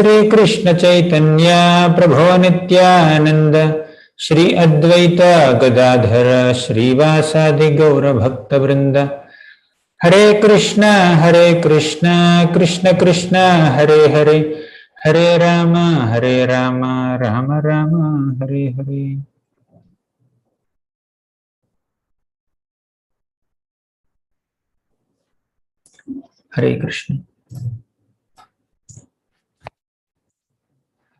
Shri Krishna Chaitanya Prabhu Nityananda Shri Advaita Gadadhara Shri Vasadi Gaura Bhakta Vrinda Hare Krishna Krishna Krishna Hare Hare Hare Rama Rama Rama Hare Hare. Hare Krishna.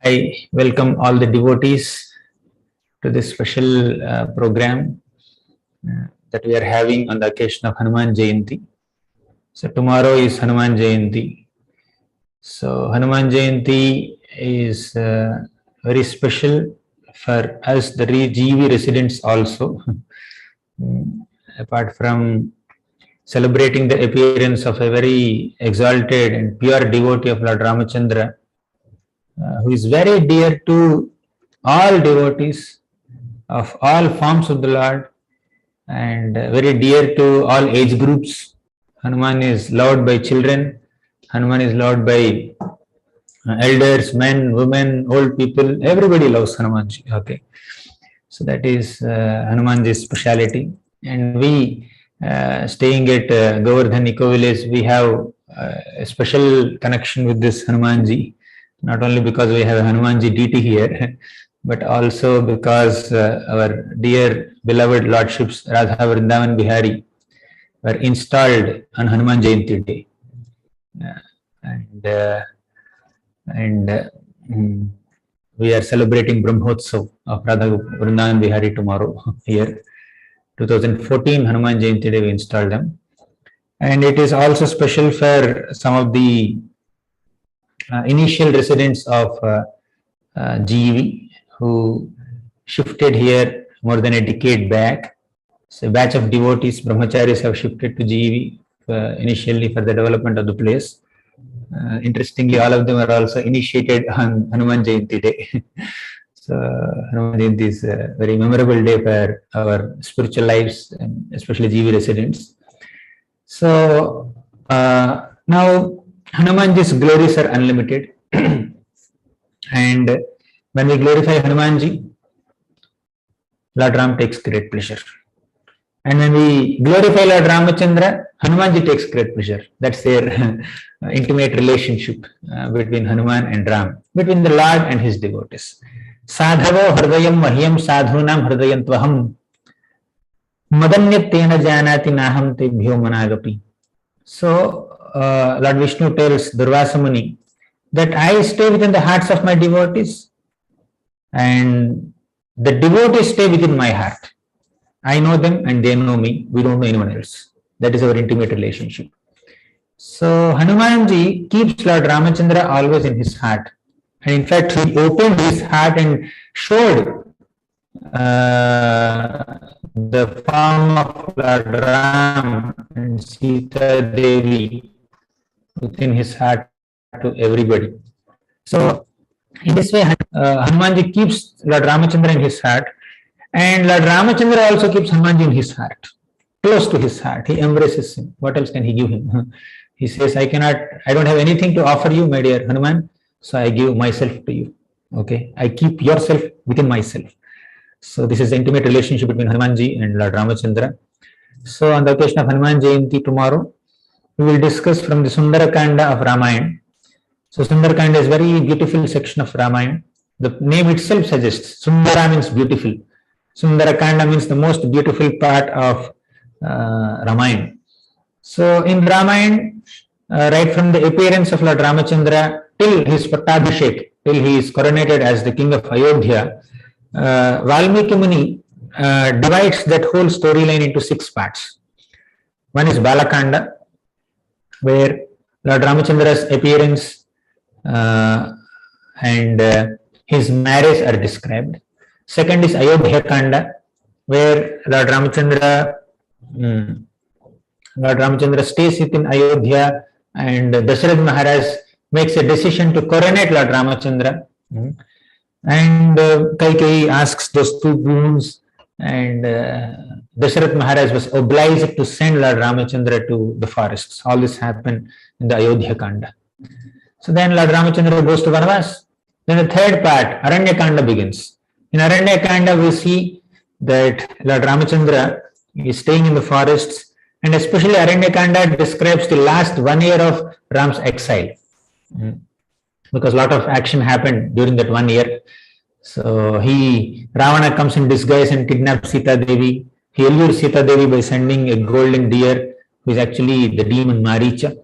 I welcome all the devotees to this special program that we are having on the occasion of Hanuman Jayanti. So tomorrow is Hanuman Jayanti. So Hanuman Jayanti is very special for us, the GV residents also. Apart from celebrating the appearance of a very exalted and pure devotee of Lord Ramachandra, who is very dear to all devotees of all forms of the Lord and very dear to all age groups. Hanuman is loved by children, Hanuman is loved by elders, men, women, old people, everybody loves Hanumanji. Okay, so that is Hanumanji's speciality. And we staying at Govardhan Eco Village, we have a special connection with this Hanumanji, not only because we have a Hanumanji deity here, but also because our dear beloved Lordships Radha Vrindavan Bihari were installed on Hanuman Jayanti day. And we are celebrating Brahmotsav of Radha Vrindavan Bihari tomorrow here. 2014 Hanuman Jayanti day we installed them. And it is also special for some of the initial residents of GEV who shifted here more than a decade back. So a batch of devotees, brahmacharis have shifted to GEV initially for the development of the place. Interestingly, all of them are also initiated on Hanuman Jayanti day. So Hanuman Jayanti is a very memorable day for our spiritual lives, and especially GEV residents. So now Hanumanji's glories are unlimited. And when we glorify Hanumanji, Lord Ram takes great pleasure. And when we glorify Lord Ramachandra, Hanumanji takes great pleasure. That's their intimate relationship between Hanuman and Ram, between the Lord and his devotees. Sadhavo hridayam mahyam sadhunam hridayantvaham madanyattena janati naham tebhyo managapi. So Lord Vishnu tells Durvasa Muni that I stay within the hearts of my devotees and the devotees stay within my heart. I know them and they know me. We don't know anyone else. That is our intimate relationship. So Hanumanji keeps Lord Ramachandra always in his heart. And in fact, he opened his heart and showed the form of Lord Ram and Sita Devi within his heart to everybody. So in this way, Hanumanji keeps Lord Ramachandra in his heart, and Lord Ramachandra also keeps Hanumanji in his heart, close to his heart. He embraces him. What else can he give him? He says, I don't have anything to offer you, my dear Hanuman, so I give myself to you. Okay, I keep yourself within myself. So this is the intimate relationship between Hanumanji and Lord Ramachandra. So on the occasion of Hanuman Jayanti tomorrow, we will discuss from the Sundarkanda of Ramayana. So Sundarkanda is a very beautiful section of Ramayana. The name itself suggests Sundara means beautiful. Sundarkanda means the most beautiful part of Ramayana. So in Ramayana, right from the appearance of Lord Ramachandra till his Pattabhishek, till he is coronated as the king of Ayodhya, Valmiki Muni divides that whole storyline into 6 parts. One is Balakanda, where Lord Ramachandra's appearance and his marriage are described. Second is Ayodhya Kanda, where Lord Ramachandra stays within Ayodhya and Dasharath Maharaj makes a decision to coronate Lord Ramachandra. And Kaikeyi asks those 2 boons, and Dasharath Maharaj was obliged to send Lord Ramachandra to the forests. All this happened in the Ayodhya Kanda. So then Lord Ramachandra goes to Vanavas. Then the third part, Aranyakanda begins. In Aranyakanda, we see that Lord Ramachandra is staying in the forests, and especially Aranyakanda describes the last 1 year of Ram's exile. Because a lot of action happened during that 1 year. So Ravana comes in disguise and kidnaps Sita Devi. He allures Sita Devi by sending a golden deer, who is actually the demon Maricha.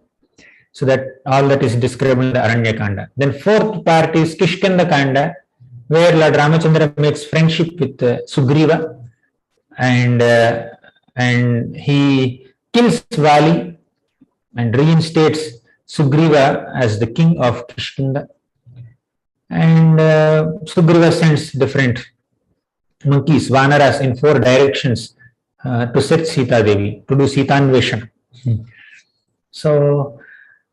So that all that is described in the Aranyakanda. Then fourth part is Kishkinda Kanda, where Lord Ramachandra makes friendship with Sugriva, and he kills Vali and reinstates Sugriva as the king of Kishkinda. And Sugriva sends different monkeys, Vanaras, in 4 directions to search Sita Devi, to do Sitanveshana. So,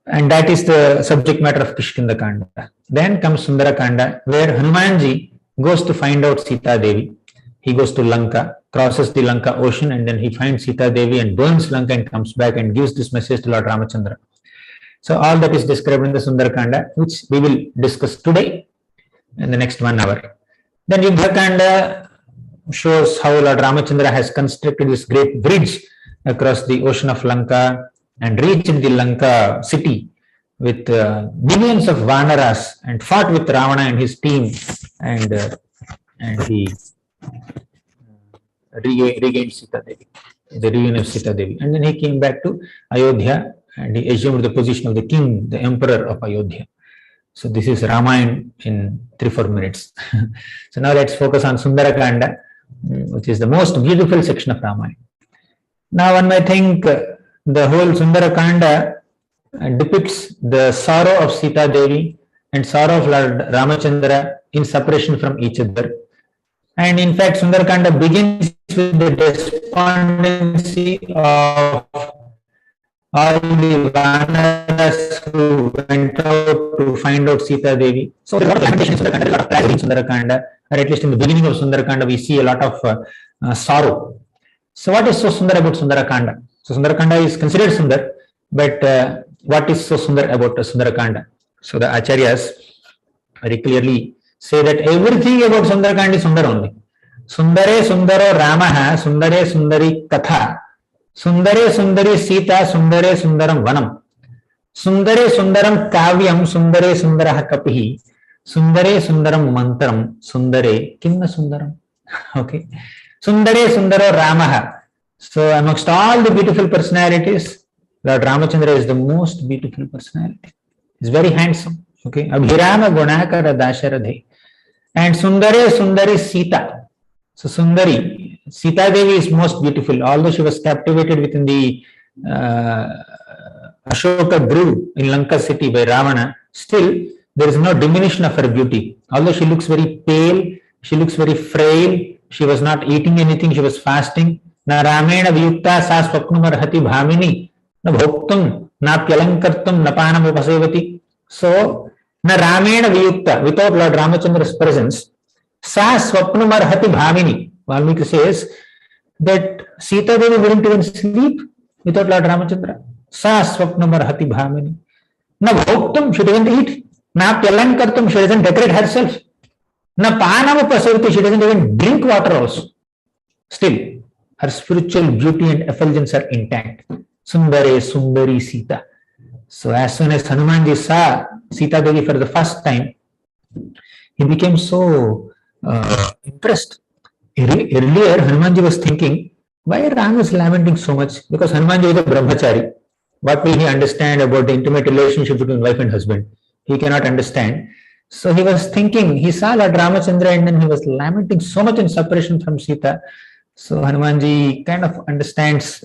and that is the subject matter of Kishkinda Kanda. Then comes Sundarakanda, where Hanumanji goes to find out Sita Devi. He goes to Lanka, crosses the Lanka ocean, and then he finds Sita Devi and burns Lanka and comes back and gives this message to Lord Ramachandra. So all that is described in the Sundarkanda, which we will discuss today in the next 1 hour. Then Yuddhakanda shows how Lord Ramachandra has constructed this great bridge across the ocean of Lanka and reached the Lanka city with millions of Vanaras and fought with Ravana and his team, and he regained Sita Devi, the reunion of Sita Devi. And then he came back to Ayodhya and he assumed the position of the king, the emperor of Ayodhya. So this is Ramayana in 3-4 minutes. So now let's focus on Sundarakanda, which is the most beautiful section of Ramayana. Now one might think the whole Sundarakanda depicts the sorrow of Sita Devi and sorrow of Lord Ramachandra in separation from each other. And in fact, Sundarakanda begins with the despondency of all the Vanaras who went out to find out Sita Devi. So there are a lot of lamentation in Sundarakanda, a lot of tragedy in Sundarakanda, or at least in the beginning of Sundarakanda, we see a lot of sorrow. So what is so Sundar about Sundarakanda? So Sundarakanda is considered Sundar, but what is so Sundar about Sundarakanda? So the Acharyas very clearly say that everything about Sundarakanda is Sundar only. Sundare Sundaro Ramaha, Sundare Sundari Katha, Sundare Sundari Sita, Sundare Sundaram Vanam, Sundare Sundaram Kavyam, Sundare Sundaraha Kapihi, Sundare Sundaram Mantram, Sundare Kinna Sundaram. Okay. Sundare Sundaro Ramaha. So amongst all the beautiful personalities, Lord Ramachandra is the most beautiful personality. He's very handsome. Okay. Abhirama Gunakara Dasharadhe. And Sundare Sundari Sita. So Sundari, Sita Devi is most beautiful. Although she was captivated within the Ashoka Dhruv in Lanka city by Ravana, still there is no diminution of her beauty. Although she looks very pale, she looks very frail, she was not eating anything, she was fasting. Na Ramena Vyukta sa swapnumarhati bhamini, na bhoktum, na pyalankartum, na panam upasevati. So, na Ramena Vyukta, without Lord Ramachandra's presence, sa swapnumarhati bhamini. Valmiki says that Sita Devi wouldn't even sleep without Lord Ramachandra. Sa swapnumarhati bhamini. Na bhoktum, she doesn't eat. Na pyalankartum, she doesn't decorate herself. Na panam upasevati, she doesn't even drink water also. Still, her spiritual beauty and effulgence are intact. Sundare Sundari Sita. So as soon as Hanumanji saw Sita Devi for the first time, he became so impressed. Earlier, Hanumanji was thinking, why Ram is lamenting so much? Because Hanumanji is a brahmachari. What will he understand about the intimate relationship between wife and husband? He cannot understand. So he was thinking, he saw Lord Ramachandra and then he was lamenting so much in separation from Sita. So Hanumanji kind of understands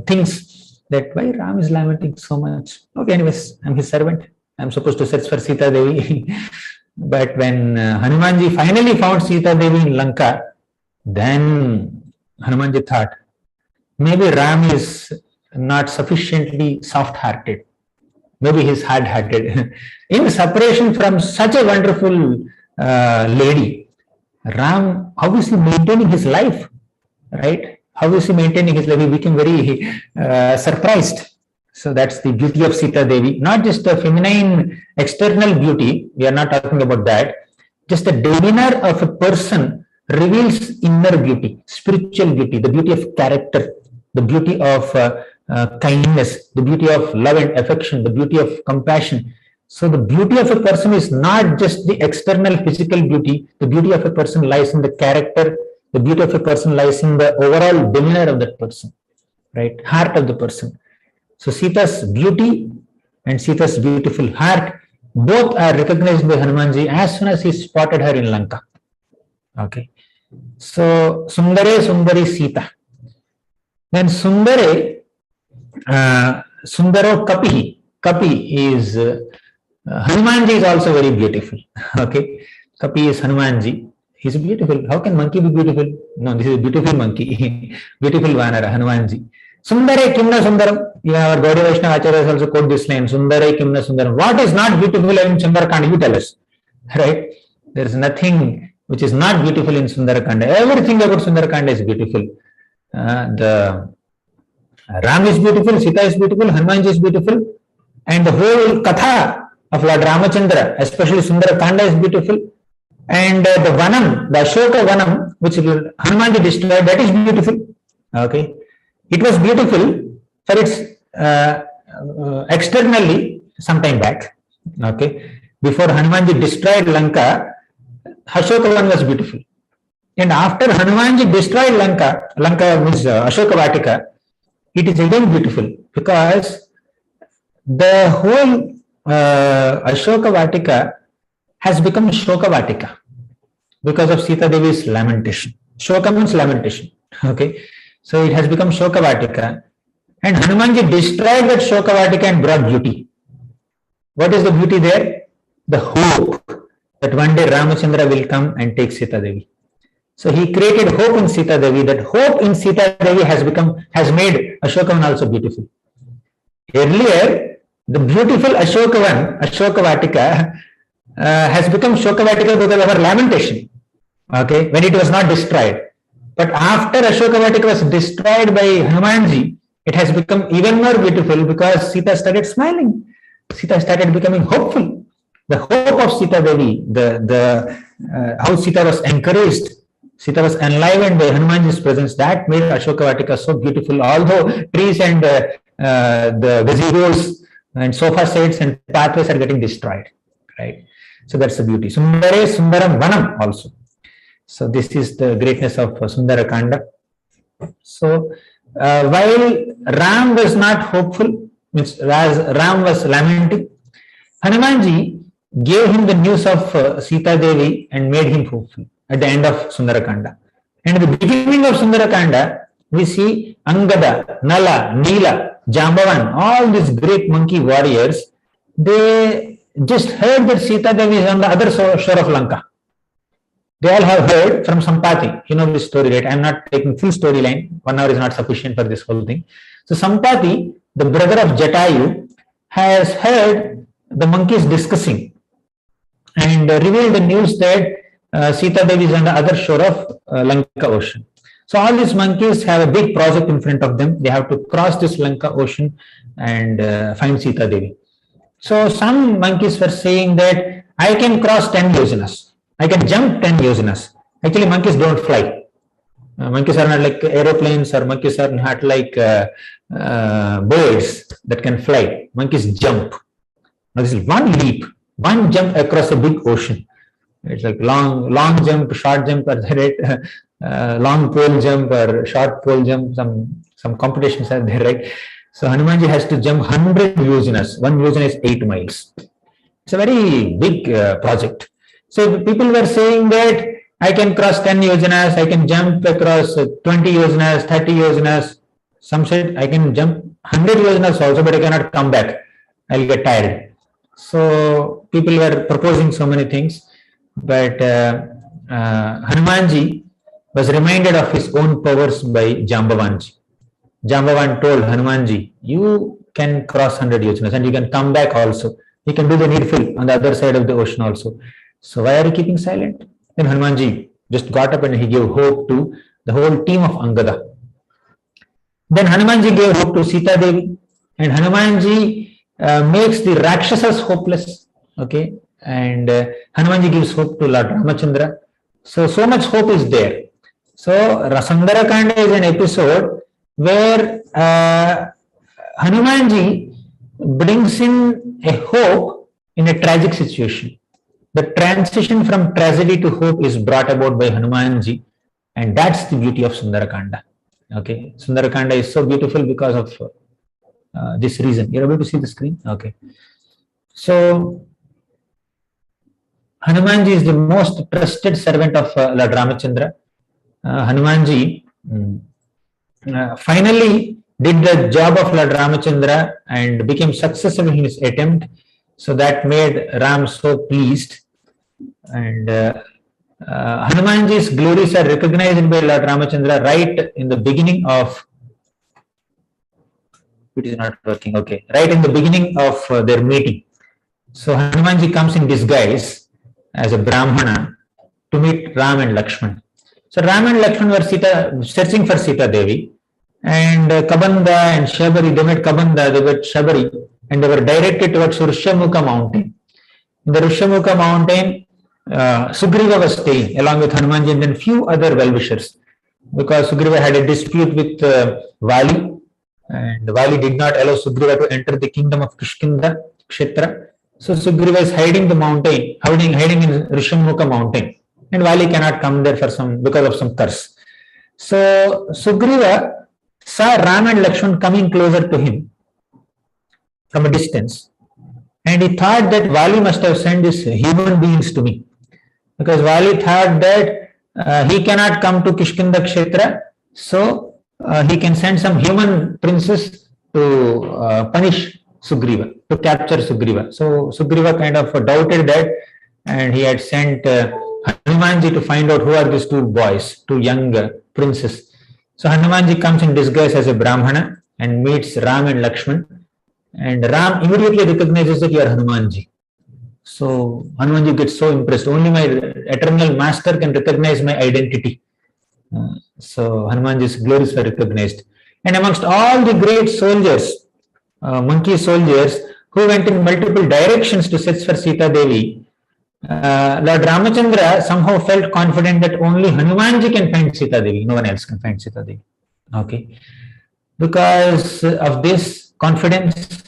things that why Ram is lamenting so much. Okay, anyways, I'm his servant. I'm supposed to search for Sita Devi. But when Hanumanji finally found Sita Devi in Lanka, then Hanumanji thought, maybe Ram is not sufficiently soft-hearted. Maybe he's hard-hearted. In separation from such a wonderful lady, Ram, how is he maintaining his life? Right? How is he maintaining his life? He became very surprised. So that's the beauty of Sita Devi. Not just a feminine external beauty, we are not talking about that. Just the demeanor of a person reveals inner beauty, spiritual beauty, the beauty of character, the beauty of kindness, the beauty of love and affection, the beauty of compassion. So the beauty of a person is not just the external physical beauty. The beauty of a person lies in the character. The beauty of a person lies in the overall demeanor of that person, right? Heart of the person. So Sita's beauty and Sita's beautiful heart, both are recognized by Hanumanji as soon as he spotted her in Lanka. Okay. So Sundare Sundari Sita. Then Sundare, Sundaro Kapi. Kapi is Hanumanji is also very beautiful. Okay. Kapi is Hanumanji. He's beautiful. How can monkey be beautiful? No, this is a beautiful monkey. Beautiful Vanara, Hanumanji. Sundare Kimna Sundaram. Yeah, our Gaudiya Vaishnava Acharyas also quote this line. Sundare Kimna Sundaram. What is not beautiful in Sundarkanda? You tell us. Right? There is nothing which is not beautiful in Sundarkanda. Everything about Sundarkanda is beautiful. The Ram is beautiful, Sita is beautiful, Hanumanji is beautiful, and the whole Katha of Lord Ramachandra, especially Sundarkanda, is beautiful. And the Vanam, the Ashoka Vanam, which Hanumanji destroyed, that is beautiful. Okay. It was beautiful for its externally some time back. Okay. Before Hanumanji destroyed Lanka, Ashoka Van was beautiful. And after Hanumanji destroyed Lanka, Lanka means Ashoka Vatika, it is again beautiful because the whole Ashoka Vatika has become Shoka Vatika because of Sita Devi's lamentation. Shoka means lamentation. Okay. So it has become Shoka Vatika. And Hanumanji destroyed that Shoka Vatika and brought beauty. What is the beauty there? The hope that one day Ramachandra will come and take Sita Devi. So he created hope in Sita Devi. That hope in Sita Devi has made Ashokavan also beautiful. Earlier, the beautiful Ashokavan, Ashoka Vatika, has become Shoka Vatika because of her lamentation. Okay, when it was not destroyed. But after Ashoka Vatika was destroyed by Hanumanji, it has become even more beautiful because Sita started smiling. Sita started becoming hopeful. The hope of Sita Devi, how Sita was encouraged, Sita was enlivened by Hanumanji's presence, that made Ashoka Vatika so beautiful. Although trees and the gazebos and sofa sets and pathways are getting destroyed, right? So that's the beauty. Sundare Sundaram Vanam also. So this is the greatness of Sundarkanda. So while Ram was not hopeful, means Ram was lamenting, Hanumanji gave him the news of Sita Devi and made him hopeful at the end of Sundarakanda. And at the beginning of Sundarakanda, we see Angada, Nala, Neela, Jambavan, all these great monkey warriors, they just heard that Sita Devi is on the other shore of Lanka. They all have heard from Sampati. You know this story, right? I am not taking full storyline. 1 hour is not sufficient for this whole thing. So Sampati, the brother of Jatayu, has heard the monkeys discussing and revealed the news that Sita Devi is on the other shore of Lanka Ocean. So all these monkeys have a big project in front of them. They have to cross this Lanka Ocean and find Sita Devi. So some monkeys were saying that I can cross 10 yojanas. I can jump 10 yojanas. Actually, monkeys don't fly. Monkeys are not like aeroplanes, or monkeys are not like birds that can fly. Monkeys jump. Now this is one leap, one jump across a big ocean. It's like long jump, short jump, or long pole jump or short pole jump. Some competitions are there, right? So Hanumanji has to jump 100 yojanas. 1 yojana is 8 miles. It's a very big project. So people were saying that I can cross 10 yojanas, I can jump across 20 yojanas, 30 yojanas. Some said I can jump 100 yojanas also, but I cannot come back. I'll get tired. So people were proposing so many things, but Hanumanji was reminded of his own powers by Jambavanji. Jambavan told Hanumanji, you can cross 100 yojanas and you can come back also. You can do the needful on the other side of the ocean also. So why are you keeping silent? Then Hanumanji just got up and he gave hope to the whole team of Angada. Then Hanumanji gave hope to Sita Devi. and Hanumanji makes the Rakshasas hopeless. Okay, and Hanumanji gives hope to Lord Ramachandra. So much hope is there. So Sundarkanda is an episode where Hanumanji brings in a hope in a tragic situation. The transition from tragedy to hope is brought about by Hanumanji, and that's the beauty of Sundarkanda. Okay, Sundarkanda is so beautiful because of this reason. You're able to see the screen? Okay. So Hanumanji is the most trusted servant of Lord Ramachandra. Hanumanji finally did the job of Lord Ramachandra and became successful in his attempt. So that made Ram so pleased. And Hanumanji's glories are recognized by Lord Ramachandra right in the beginning of. It is not working. Okay, right in the beginning of their meeting. So Hanumanji comes in disguise as a Brahmana to meet Ram and Lakshman. So Ram and Lakshman were searching for Sita Devi, and Kabanda and Shabari, they met Kabanda, they met Shabari, and they were directed towards Rishyamukha mountain. In the Rishyamukha mountain, Sugriva was staying along with Hanumanji and then few other well-wishers, because Sugriva had a dispute with Vali, and Vali did not allow Sugriva to enter the kingdom of Kishkinda Kshetra. So Sugriva is hiding the mountain, hiding in Rishyamukha mountain, and Vali cannot come there because of some curse. So Sugriva saw Ram and Lakshman coming closer to him from a distance, and he thought that Vali must have sent these human beings to me, because Vali thought that he cannot come to Kishkinda Kshetra, so he can send some human princes to punish Sugriva, to capture Sugriva. So Sugriva kind of doubted that, and he had sent Hanumanji to find out who are these two boys, two young princes. So Hanumanji comes in disguise as a Brahmana and meets Ram and Lakshman, and Ram immediately recognizes that you are Hanumanji. So Hanumanji gets so impressed. Only my eternal master can recognize my identity. So Hanumanji's glories were recognized. And amongst all the great soldiers, monkey soldiers who went in multiple directions to search for Sita Devi, Lord Ramachandra somehow felt confident that only Hanumanji can find Sita Devi, no one else can find Sita Devi. Okay. Because of this confidence,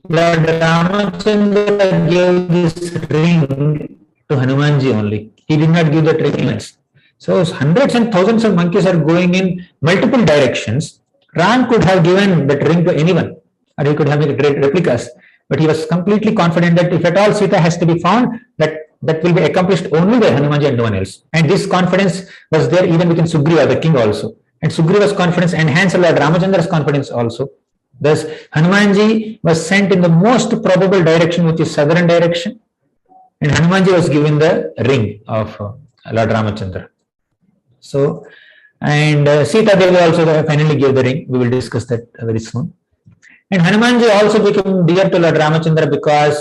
Lord Ramachandra gave this ring to Hanumanji only. He did not give the ring else. So hundreds and thousands of monkeys are going in multiple directions. Ram could have given that ring to anyone, or he could have made great replicas. But he was completely confident that if at all Sita has to be found, that will be accomplished only by Hanumanji and no one else. And this confidence was there even within Sugriva, the king also. And Sugriva's confidence enhanced Lord Ramachandra's confidence also. Thus, Hanumanji was sent in the most probable direction, which is southern direction. And Hanumanji was given the ring of Lord Ramachandra. So, and Sita Devi also finally gave the ring. We will discuss that very soon. And Hanumanji also became dear to Lord Ramachandra because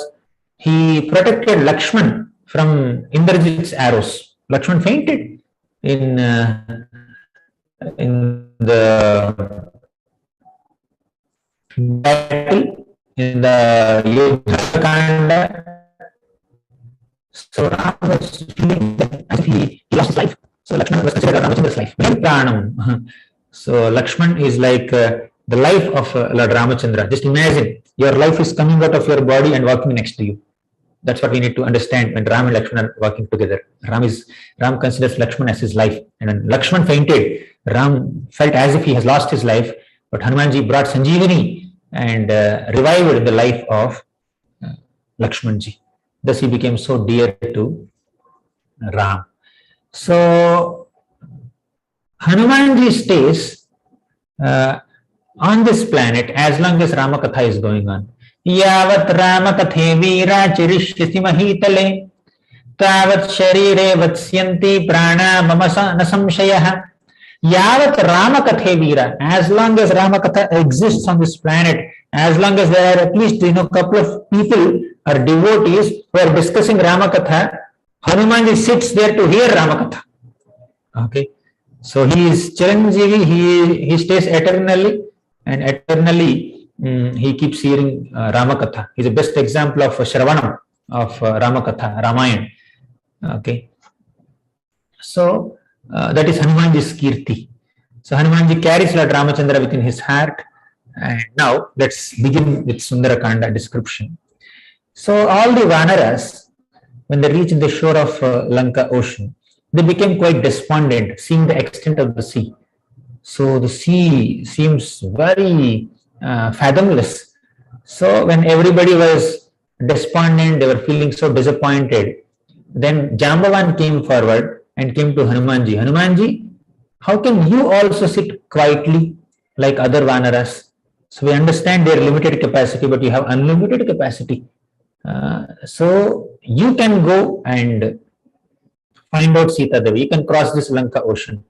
he protected Lakshman from Indrajit's arrows. Lakshman fainted in the battle, in the Yuddha Kanda. So Ram was feeling that as if he lost his life. So Lakshman was considered Ramachandra's life. Pranam. So Lakshman is like the life of Lord Ramachandra. Just imagine your life is coming out of your body and walking next to you. That's what we need to understand when Ram and Lakshman are walking together. Ram considers Lakshman as his life. And when Lakshman fainted, Ram felt as if he has lost his life. But Hanumanji brought Sanjeevani and revived the life of Lakshmanji. Thus he became so dear to Ram. So Hanumanji stays on this planet as long as Ramakatha is going on. Yavat Ramakathe Veera Chirishyasi Mahitale Tavat Sharire Vatsyanti Prana Mamasa Nasamshayaha. Yavat Ramakathe Veera, as long as Ramakatha exists on this planet, as long as there are at least couple of people or devotees who are discussing Ramakatha, Hanumanji sits there to hear Ramakatha. Okay, so he is Chiranjeevi, he stays eternally, and eternally he keeps hearing Ramakatha. He's the best example of Shravanam of Ramakatha, Ramayana. Okay, so that is Hanumanji's Kirti. So Hanumanji carries Lord Ramachandra within his heart. And now let's begin with Sundarkanda description. So all the Vanaras, when they reached the shore of Lanka ocean, they became quite despondent, seeing the extent of the sea. So the sea seems very fathomless. So when everybody was despondent, they were feeling so disappointed. Then Jambavan came forward and came to Hanumanji. Hanumanji, how can you also sit quietly like other Vanaras? So we understand their limited capacity, but you have unlimited capacity. So you can go and find out Sita Devi. You can cross this Lanka ocean.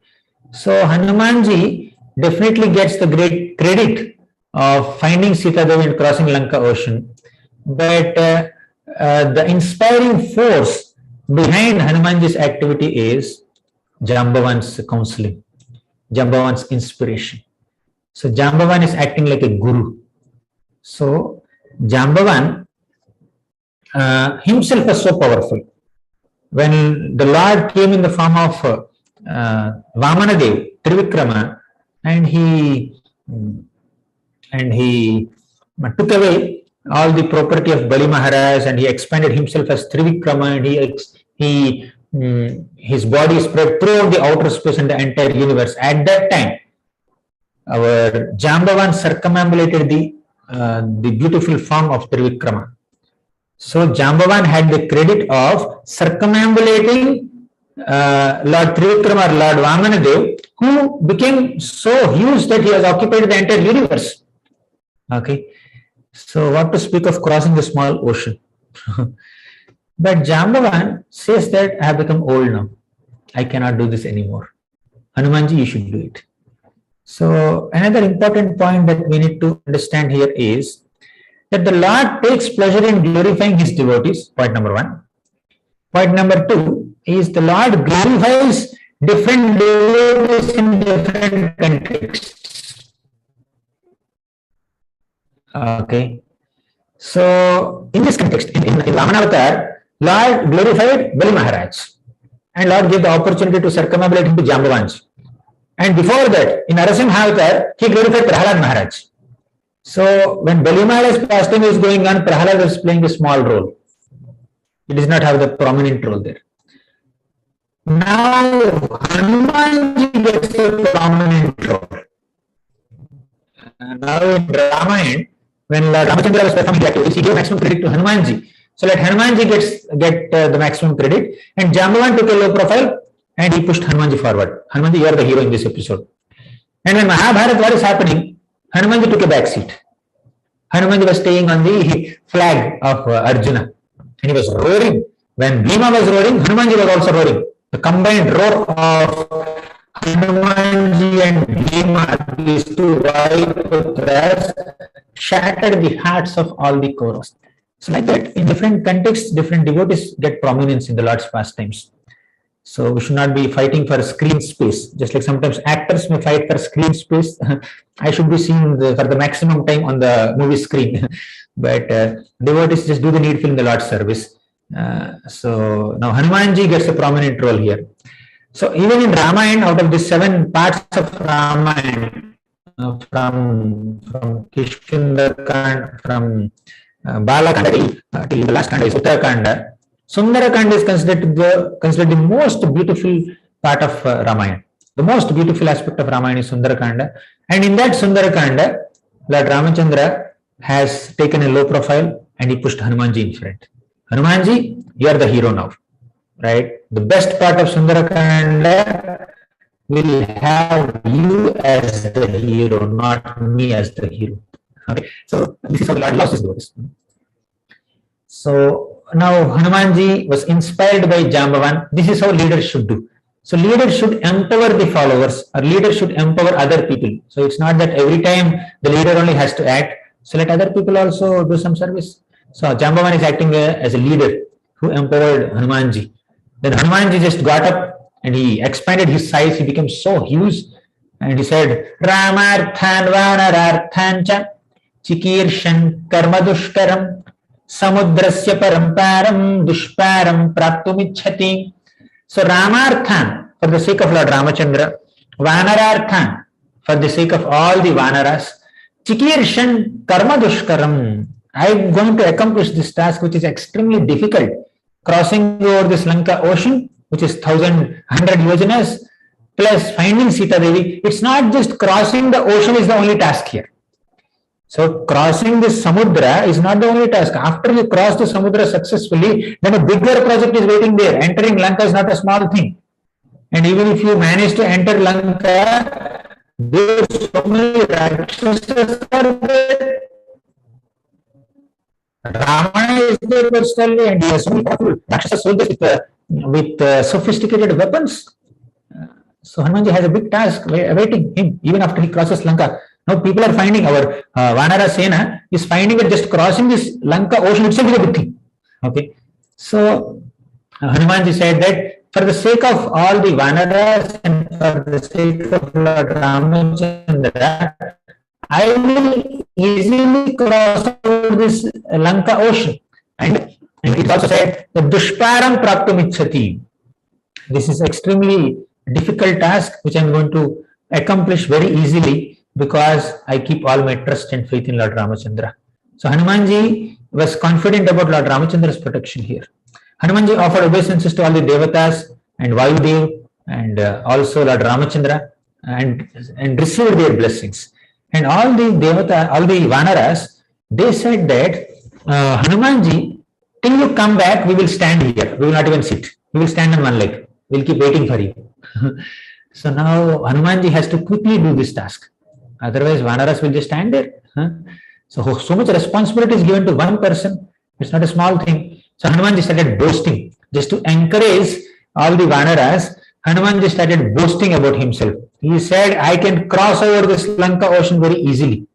So Hanumanji definitely gets the great credit of finding Sita Devi and crossing Lanka ocean. But the inspiring force behind Hanumanji's activity is Jambavan's counseling, Jambavan's inspiration. So Jambavan is acting like a guru. So Jambavan himself was so powerful. When the Lord came in the form of Vamanadev, Trivikrama, and he took away all the property of Bali Maharaj, and he expanded himself as Trivikrama, and his body spread throughout the outer space and the entire universe. At that time, our Jambavan circumambulated the beautiful form of Trivikrama. So Jambavan had the credit of circumambulating Lord Trivikrama or Lord Vamanadev, who became so huge that he has occupied the entire universe. Okay, so what to speak of crossing the small ocean? But Jambavan says that I have become old now. I cannot do this anymore. Hanumanji, you should do it. So another important point that we need to understand here is that the Lord takes pleasure in glorifying his devotees, point number one. Point number two is the Lord glorifies different devotees in different contexts. Okay. So in this context, in Vamanavatar, Lord glorified Bali Maharaj, and Lord gave the opportunity to circumambulate him to Jambavanji. And before that, in Narasimha Avatar, he glorified Prahalad Maharaj. So when Bali Maharaj's pastime is going on, Prahalad is playing a small role. He does not have the prominent role there. Now Hanumanji gets a prominent role. Now in Ramayana, when Lord Ramachandra was performing the activities, he gave maximum credit to Hanumanji. So let Hanumanji get the maximum credit, and Jambavan took a low profile and he pushed Hanumanji forward. Hanumanji, you are the hero in this episode. And when Mahabharata war is happening, Hanumanji took a back seat. Hanumanji was staying on the flag of Arjuna, and he was roaring. When Bhima was roaring, Hanumanji was also roaring. The combined roar of Hanumanji and Bhima, these two Vaiputras, shattered the hearts of all the Kauravas. So like that, in different contexts, different devotees get prominence in the Lord's pastimes. So we should not be fighting for screen space. Just like sometimes actors may fight for screen space. I should be seen for the maximum time on the movie screen. But devotees just do the needful in the Lord's service. So now Hanumanji gets a prominent role here. So even in Ramayana, out of the 7 parts of Ramayana, from Kishkindarkanda, from Balakanda till the last Kanda is Uttarkanda, Sundarkanda is considered the most beautiful part of Ramayana. The most beautiful aspect of Ramayana is Sundarkanda, and in that Sundarkanda, Lord Ramachandra has taken a low profile and he pushed Hanumanji in front. Hanumanji, you are the hero now, right? The best part of Sundarakanda will have you as the hero, not me as the hero. Okay, so this is how the Lord lost his devotees. So now Hanumanji was inspired by Jambavan. This is how leaders should do. So leaders should empower the followers, or leaders should empower other people. So it's not that every time the leader only has to act. So let other people also do some service. So Jambavan is acting as a leader who empowered Hanumanji. Then Hanumanji just got up and he expanded his size. He became so huge And he said, Ramarthan Vanararthancha Chikirshan Karma Dushkaram Samudrasya Paramparam Dushparam Praptumichhati. So Ramarthan, for the sake of Lord Ramachandra, Vanararthan, for the sake of all the Vanaras, Chikirshan Karma Dushkaram. I am going to accomplish this task which is extremely difficult, crossing over this Lanka ocean, which is 1,100 yojanas, plus finding Sita Devi. It's not just crossing the ocean is the only task here. So crossing this Samudra is not the only task. After you cross the Samudra successfully, then a bigger project is waiting there. Entering Lanka is not a small thing. And even if you manage to enter Lanka, there are so many Rakshasas are there. Ravana is there personally, and he has so many powerful Rakshasa soldiers with sophisticated weapons. So Hanumanji has a big task awaiting him even after he crosses Lanka. Now people are finding our Vanara Sena is finding that just crossing this Lanka ocean itself is a good thing. Okay. So Hanumanji said that for the sake of all the Vanaras and for the sake of Lord Ramachandra, I will easily cross over this Lanka ocean. And it also said that Dushparam Praptumichhati. This is extremely difficult task which I am going to accomplish very easily because I keep all my trust and faith in Lord Ramachandra. So Hanumanji was confident about Lord Ramachandra's protection here. Hanumanji offered obeisances to all the Devatas and Vayudev and also Lord Ramachandra and received their blessings. And all the Devata, all the Vanaras, they said that Hanumanji, till you come back, we will stand here. We will not even sit. We will stand on one leg. We will keep waiting for you. So now Hanumanji has to quickly do this task. Otherwise, Vanaras will just stand there. So much responsibility is given to one person. It's not a small thing. So Hanumanji started boasting. Just to encourage all the Vanaras, Hanumanji started boasting about himself. He said, I can cross over this Lanka ocean very easily.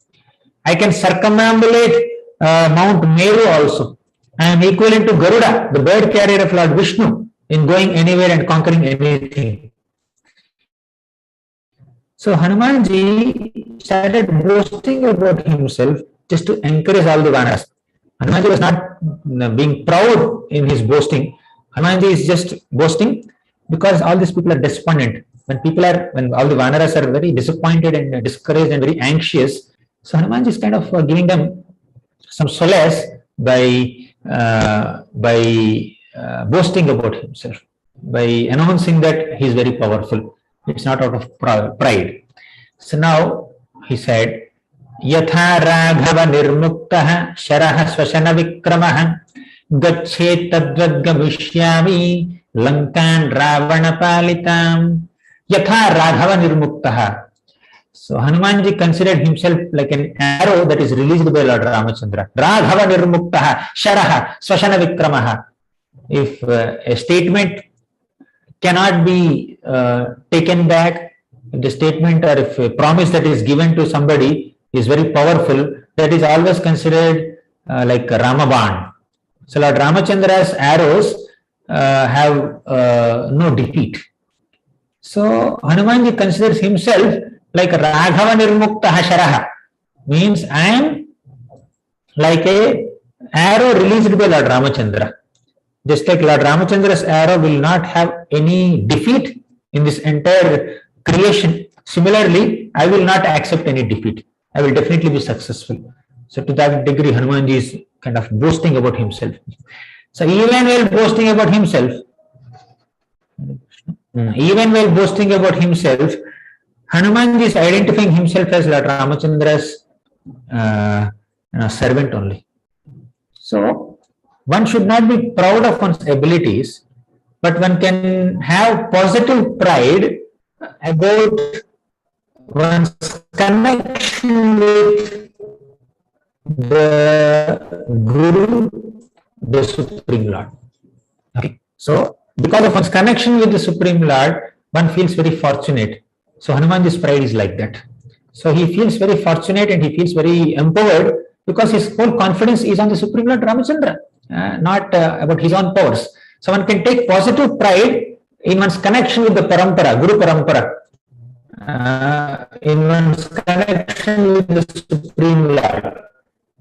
I can circumambulate Mount Meru also. I am equivalent to Garuda, the bird carrier of Lord Vishnu, in going anywhere and conquering anything. So Hanumanji started boasting about himself just to encourage all the Vanaras. Hanumanji was not being proud in his boasting. Hanumanji is just boasting because all these people are despondent. When all the Vanaras are very disappointed and discouraged and very anxious, so Hanumanji is kind of giving them some solace by boasting about himself, by announcing that he is very powerful. It's not out of pride. So now he said, Yatha Raghava Nirmuktaha Sharaha Swashana Vikramaha Gacche Tadvad Gavishyami Lankan Ravana Palitam Yatha Raghava Nirmuktaha. So Hanumanji considered himself like an arrow that is released by Lord Ramachandra. Raghava Nirmuktaha Sharaha Swashana Vikramaha. If a statement cannot be taken back, if the statement or if a promise that is given to somebody is very powerful, that is always considered like Ramaban. So Lord Ramachandra's arrows have no defeat. So Hanumanji considers himself like Raghava Nirmuktaha Sharaha, means I am like a arrow released by Lord Ramachandra. Just like Lord Ramachandra's arrow will not have any defeat in this entire creation, similarly, I will not accept any defeat. I will definitely be successful. So to that degree, Hanumanji is kind of boasting about himself. So even while boasting about himself, Hanumanji is identifying himself as Lord Ramachandra's servant only. So one should not be proud of one's abilities, but one can have positive pride about one's connection with the Guru, the Supreme Lord. Okay. So because of one's connection with the Supreme Lord, one feels very fortunate. So Hanumanji's pride is like that. So he feels very fortunate and he feels very empowered because his whole confidence is on the Supreme Lord Ramachandra, not about his own powers. So one can take positive pride in one's connection with the Parampara, Guru Parampara. in one's connection with the Supreme Lord.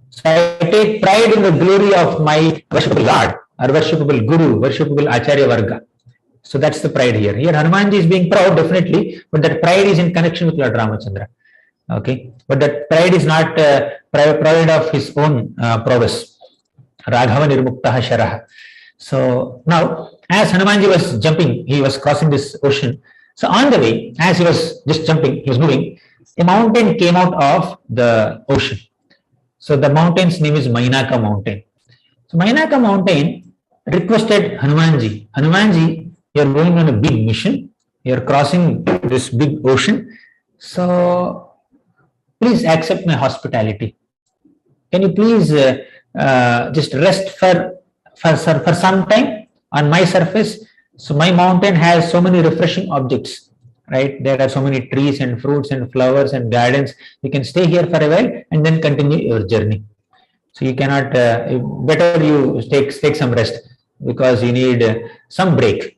So I take pride in the glory of my worshipable Lord, or worshipable Guru, worshipable Acharya Varga. So that's the pride here. Here Hanumanji is being proud, definitely, but that pride is in connection with Lord Ramachandra. Okay, but that pride is not pride of his own prowess. Raghava Nirmuktaha Sharaha. So now, as Hanumanji was jumping, he was crossing this ocean. So on the way, as he was just jumping, he was moving, a mountain came out of the ocean. So the mountain's name is Mainaka Mountain. So Mainaka Mountain requested Hanumanji, Hanumanji, you are going on a big mission, you are crossing this big ocean, so please accept my hospitality. Can you please just rest for some time on my surface? So my mountain has so many refreshing objects, right? There are so many trees and fruits and flowers and gardens. You can stay here for a while and then continue your journey. So you cannot, better you take some rest because you need some break.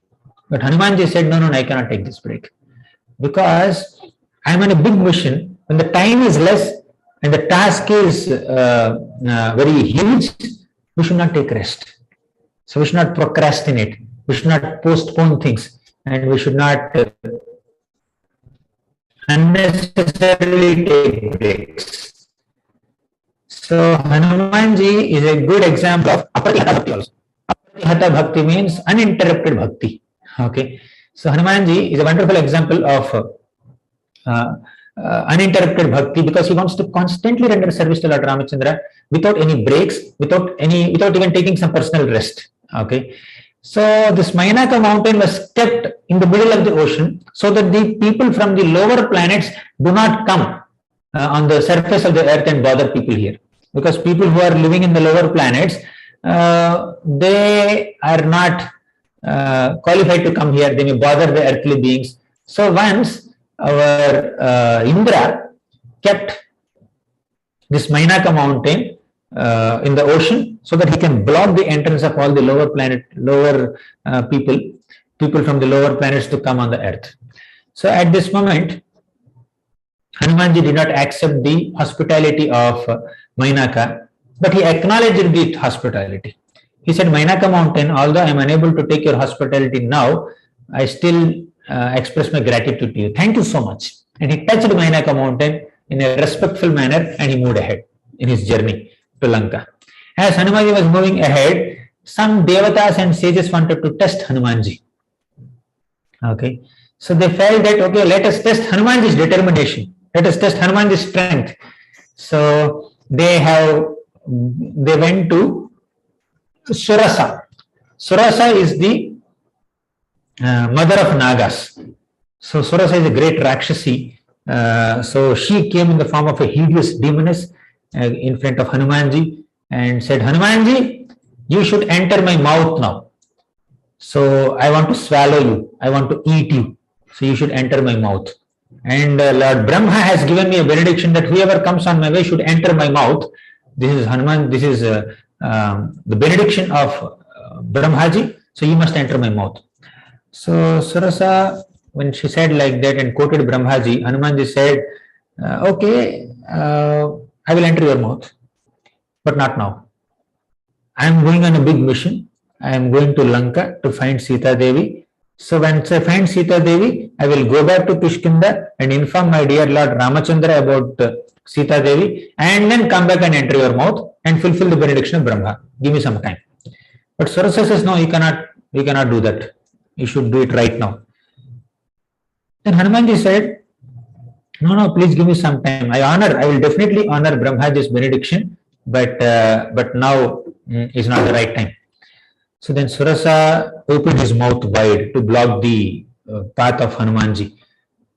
But Hanumanji said, no, I cannot take this break because I am on a big mission. When the time is less and the task is very huge, we should not take rest. So we should not procrastinate. We should not postpone things, and we should not unnecessarily take breaks. So Hanumanji is a good example of Aparihata Bhakti also. Aparihata Bhakti means uninterrupted Bhakti. Okay, so Hanumanji is a wonderful example of uninterrupted Bhakti because he wants to constantly render service to Lord Ramachandra without any breaks, without even taking some personal rest. Okay. So this Mainaka mountain was kept in the middle of the ocean so that the people from the lower planets do not come on the surface of the earth and bother people here. Because people who are living in the lower planets, they are not qualified to come here. They may bother the earthly beings. So once our Indra kept this Mainaka mountain in the ocean so that he can block the entrance of all the lower people from the lower planets to come on the earth. So at this moment, Hanumanji did not accept the hospitality of Mainaka, but he acknowledged the hospitality. He said, Mainaka mountain, although I am unable to take your hospitality now, I still express my gratitude to you. Thank you so much. And he touched Mainaka mountain in a respectful manner and he moved ahead in his journey to Lanka. As Hanumanji was moving ahead, some devatas and sages wanted to test Hanumanji. Okay, so they felt that, okay, let us test Hanumanji's determination. Let us test Hanumanji's strength. So they went to Surasa. Surasa is the mother of Nagas. So Surasa is a great Rakshasi. So she came in the form of a hideous demoness in front of Hanumanji and said, Hanumanji, you should enter my mouth now. So I want to swallow you. I want to eat you. So you should enter my mouth. And Lord Brahma has given me a benediction that whoever comes on my way should enter my mouth. This is Hanuman. This is the benediction of Brahmaji. So you must enter my mouth. So Surasa, when she said like that and quoted Brahmaji, Hanumanji said, okay, I will enter your mouth, but not now. I am going on a big mission. I am going to Lanka to find Sita Devi. So once I find Sita Devi, I will go back to Kishkinda and inform my dear Lord Ramachandra about Sita Devi and then come back and enter your mouth and fulfill the benediction of Brahma. Give me some time. But Surasa says, no, you cannot do that. You should do it right now. Then Hanumanji said, no, please give me some time. I will definitely honor Brahmaji's benediction, but now is not the right time. So then Surasa opened his mouth wide to block the path of Hanumanji.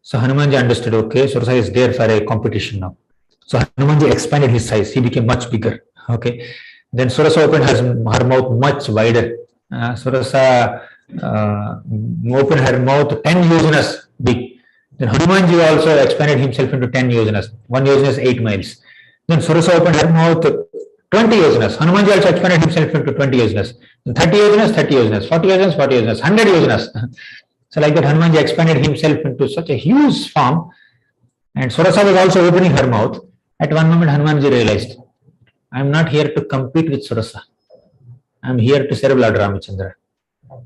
So Hanumanji understood, okay, Surasa is there for a competition now. So Hanumanji expanded his size. He became much bigger. Okay. Then Surasa opened her mouth much wider. Surasa opened her mouth 10 yojanas big. Then Hanumanji also expanded himself into 10 yojanas. 1 yojana is 8 miles. Then Surasa opened her mouth 20 yojanas. Hanumanji also expanded himself into 20 yojanas. 30 yojanas, 30 yojanas, 40 yojanas, 40 yojanas, 100 yojanas. So like that, Hanumanji expanded himself into such a huge form, and Surasa was also opening her mouth. At one moment, Hanumanji realized, I am not here to compete with Surasa. I am here to serve Lord Ramachandra.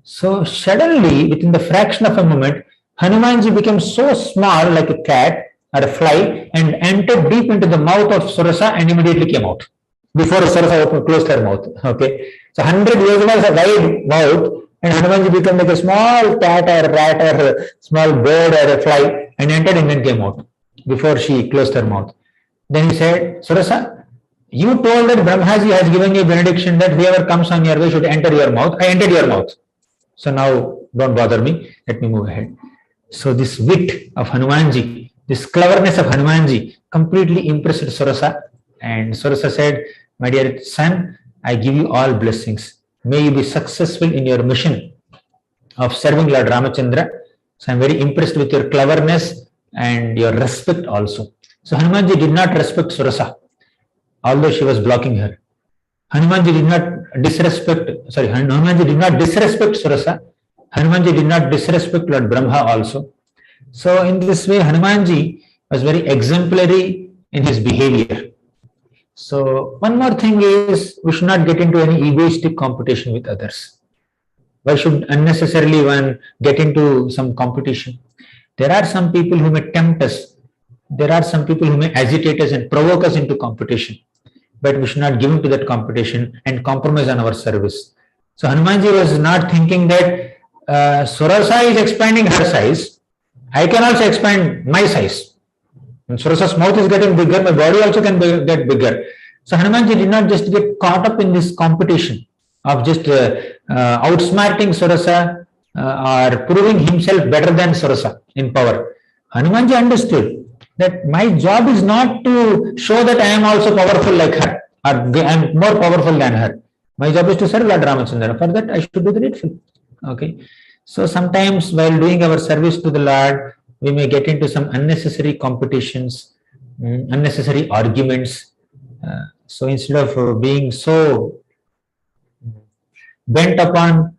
So suddenly, within the fraction of a moment, Hanumanji became so small, like a cat or a fly, and entered deep into the mouth of Surasa and immediately came out. Before Surasa closed her mouth. Okay. So 100 years was a wide mouth, and Hanumanji became like a small cat or a rat or a small bird or a fly, and entered and then came out before she closed her mouth. Then he said, Surasa, you told that Brahmaji has given you benediction that whoever comes on your way should enter your mouth. I entered your mouth. So now don't bother me. Let me move ahead. So this wit of Hanumanji, this cleverness of Hanumanji completely impressed Surasa. And Surasa said, my dear son, I give you all blessings. May you be successful in your mission of serving Lord Ramachandra. So I am very impressed with your cleverness and your respect also. So Hanumanji did not respect Surasa, although she was blocking her. Hanumanji did not disrespect Surasa. Hanumanji did not disrespect Lord Brahma also. So in this way, Hanumanji was very exemplary in his behavior. So one more thing is, we should not get into any egoistic competition with others. Why should unnecessarily one get into some competition? There are some people who may tempt us. There are some people who may agitate us and provoke us into competition. But we should not give in to that competition and compromise on our service. So Hanumanji was not thinking that Surasa is expanding her size. I can also expand my size. When Surasa's mouth is getting bigger, my body also can get bigger. So Hanumanji did not just get caught up in this competition of just outsmarting Surasa or proving himself better than Surasa in power. Hanumanji understood that my job is not to show that I am also powerful like her or I am more powerful than her. My job is to serve Lord Ramachandra. For that, I should do the needful. Okay. So sometimes while doing our service to the Lord, we may get into some unnecessary competitions, unnecessary arguments. So instead of being so bent upon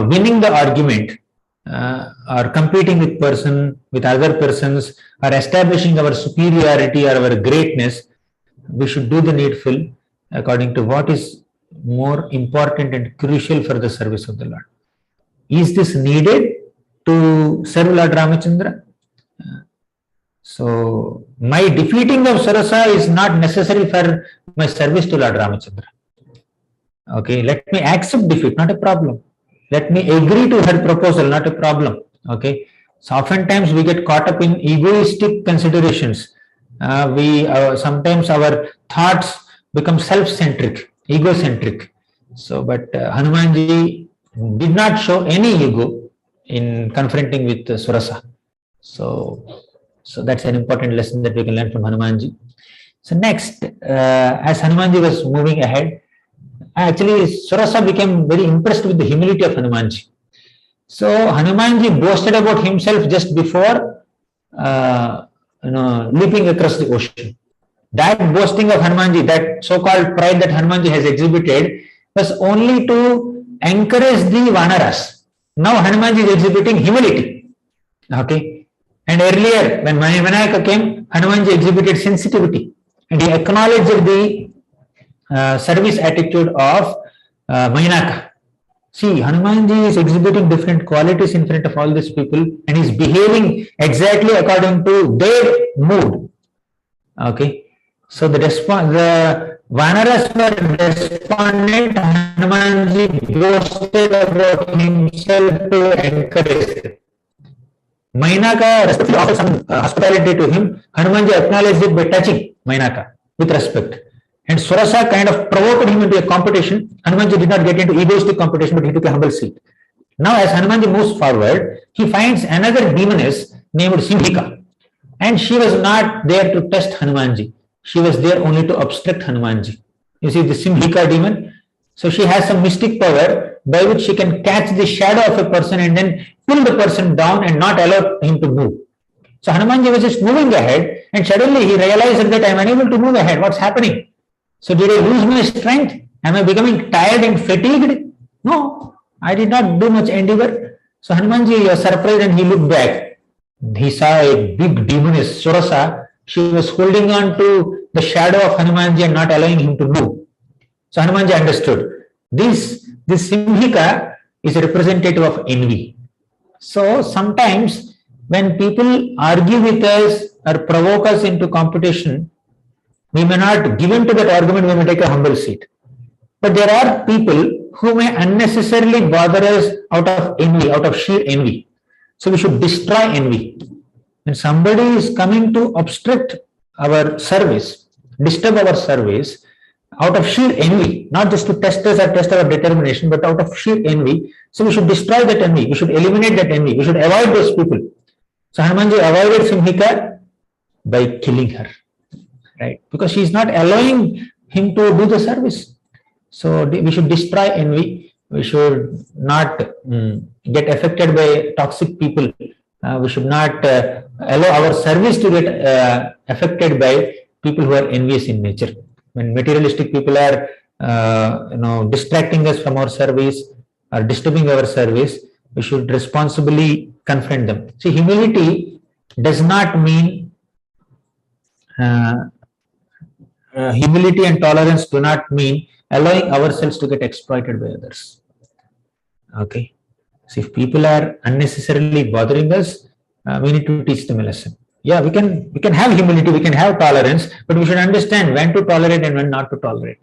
winning the argument or competing with other persons or establishing our superiority or our greatness, we should do the needful according to what is more important and crucial for the service of the Lord. Is this needed to serve Lord Ramachandra? So my defeating of Surasa is not necessary for my service to Lord Ramachandra. Okay, let me accept defeat, not a problem. Let me agree to her proposal, not a problem. Okay, so oftentimes we get caught up in egoistic considerations. Sometimes our thoughts become self-centric, egocentric. So, but Hanumanji did not show any ego in confronting with Surasa. So that's an important lesson that we can learn from Hanumanji. So next, as Hanumanji was moving ahead, actually Surasa became very impressed with the humility of Hanumanji. So Hanumanji boasted about himself just before leaping across the ocean. That boasting of Hanumanji, that so-called pride that Hanumanji has exhibited, was only to encourage the Vanaras. Now Hanumanji is exhibiting humility. Okay. And earlier, when Vinayaka came, Hanumanji exhibited sensitivity. And he acknowledged the service attitude of Mainaka. See, Hanumanji is exhibiting different qualities in front of all these people and is behaving exactly according to their mood. Okay. So the Vanaras were despondent. Hanumanji boasted about himself to encourage them. Mainaka respectfully offered some hospitality to him. Hanumanji acknowledged it by touching Mainaka with respect. And Surasa kind of provoked him into a competition. Hanumanji did not get into egoistic competition, but he took a humble seat. Now, as Hanumanji moves forward, he finds another demoness named Simhika. And she was not there to test Hanumanji. She was there only to obstruct Hanumanji. You see the Simhika demon? So she has some mystic power by which she can catch the shadow of a person and then pull the person down and not allow him to move. So Hanumanji was just moving ahead and suddenly he realized that I am unable to move ahead. What's happening? So did I lose my strength? Am I becoming tired and fatigued? No, I did not do much endeavor. So Hanumanji was surprised and he looked back. He saw a big demoness, Surasa. She was holding on to the shadow of Hanumanji and not allowing him to move. So Hanumanji understood. This Simhika is a representative of envy. So sometimes when people argue with us or provoke us into competition, we may not give in to that argument, we may take a humble seat. But there are people who may unnecessarily bother us out of envy, out of sheer envy. So we should destroy envy. When somebody is coming to obstruct our service, disturb our service, out of sheer envy, not just to test us or test our determination, but out of sheer envy, so we should destroy that envy, we should eliminate that envy, we should avoid those people. So Hanumanji avoided Simhika by killing her, right? Because she is not allowing him to do the service. So we should destroy envy. We should not get affected by toxic people. We should not allow our service to get affected by people who are envious in nature. When materialistic people are distracting us from our service or disturbing our service, we should responsibly confront them. See, humility does not mean humility and tolerance do not mean allowing ourselves to get exploited by others. Okay. So if people are unnecessarily bothering us, we need to teach them a lesson. Yeah, we can have humility, we can have tolerance, but we should understand when to tolerate and when not to tolerate.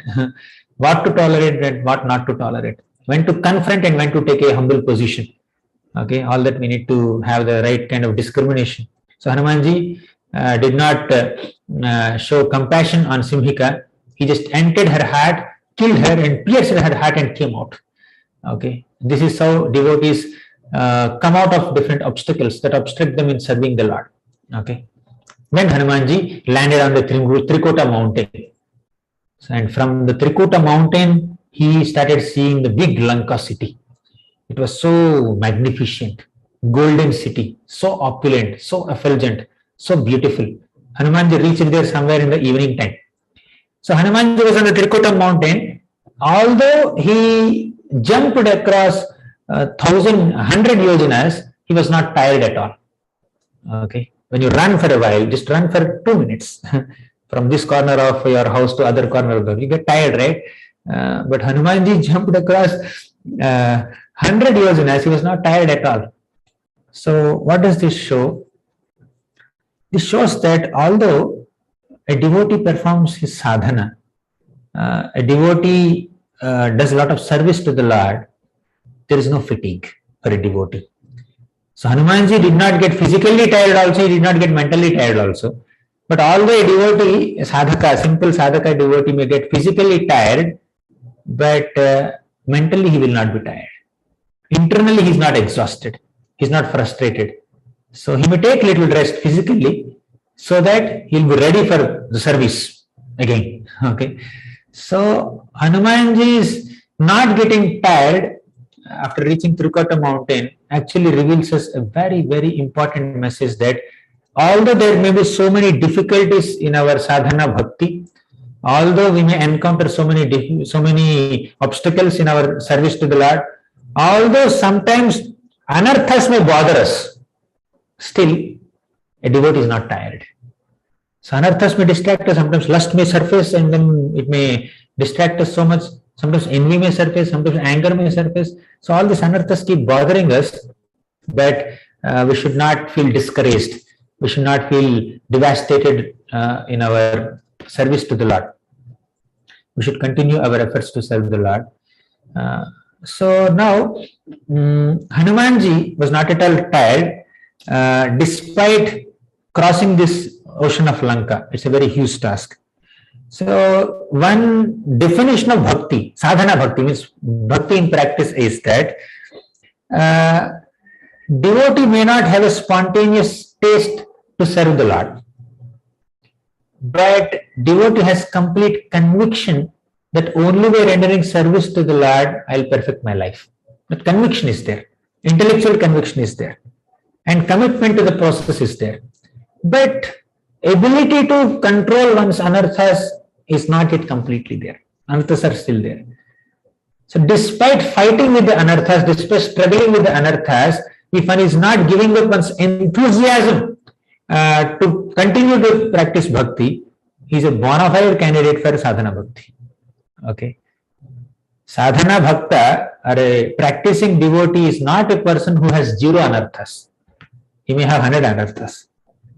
What to tolerate and what not to tolerate. When to confront and when to take a humble position. Okay, all that we need to have the right kind of discrimination. So Hanumanji did not show compassion on Simhika. He just entered her heart, killed her and pierced her heart and came out. Okay, this is how devotees come out of different obstacles that obstruct them in serving the Lord. Okay, when Hanumanji landed on the Trikota mountain, and from the Trikota mountain he started seeing the big Lanka city. It was so magnificent, golden city, so opulent, so effulgent, so beautiful. Hanumanji reached there somewhere in the evening time. So Hanumanji was on the Trikota mountain. Although he jumped across 100 yojanas, he was not tired at all. Okay, when you run for a while, just run for 2 minutes from this corner of your house to other corner of the house. You get tired, right? But Hanumanji jumped across 100 yojanas. He was not tired at all. So what does this show? This shows that although a devotee performs his sadhana, a devotee does a lot of service to the Lord, there is no fatigue for a devotee. So Hanumanji did not get physically tired also, he did not get mentally tired also. But although a devotee, a sadhaka, simple sadhaka devotee may get physically tired, but mentally he will not be tired. Internally he is not exhausted, he is not frustrated. So he may take little rest physically so that he will be ready for the service again. Okay. So Hanumanji is not getting tired after reaching Trikota mountain actually reveals us a very, very important message that although there may be so many difficulties in our sadhana bhakti, although we may encounter so many obstacles in our service to the Lord, although sometimes anarthas may bother us, still a devotee is not tired. So anarthas may distract us, sometimes lust may surface and then it may distract us so much, sometimes envy may surface, sometimes anger may surface. So all these anarthas keep bothering us, but we should not feel discouraged. We should not feel devastated in our service to the Lord. We should continue our efforts to serve the Lord. So now Hanumanji was not at all tired despite crossing this ocean of Lanka. It's a very huge task. So one definition of bhakti, sadhana bhakti, means bhakti in practice, is that devotee may not have a spontaneous taste to serve the Lord, but devotee has complete conviction that only by rendering service to the Lord I will perfect my life. But conviction is there, intellectual conviction is there, and commitment to the process is there. But ability to control one's anarthas is not yet completely there. Anarthas are still there. So despite fighting with the anarthas, despite struggling with the anarthas, if one is not giving up one's enthusiasm to continue to practice bhakti, he is a bona fide candidate for sadhana bhakti. Okay. Sadhana bhakta or a practicing devotee is not a person who has zero anarthas. He may have 100 anarthas.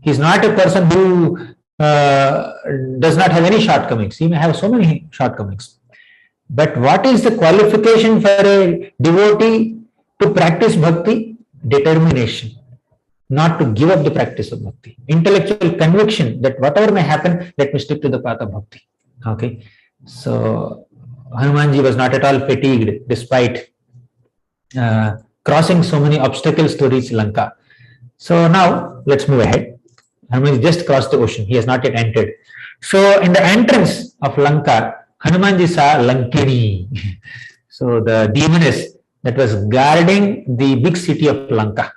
He is not a person who does not have any shortcomings. He may have so many shortcomings. But what is the qualification for a devotee to practice bhakti? Determination. Not to give up the practice of bhakti. Intellectual conviction that whatever may happen, let me stick to the path of bhakti. Okay. So Hanumanji was not at all fatigued despite crossing so many obstacles to reach Lanka. So now let's move ahead. Hanumanji just crossed the ocean. He has not yet entered. So in the entrance of Lanka, Hanumanji saw Lankini. So the demoness that was guarding the big city of Lanka.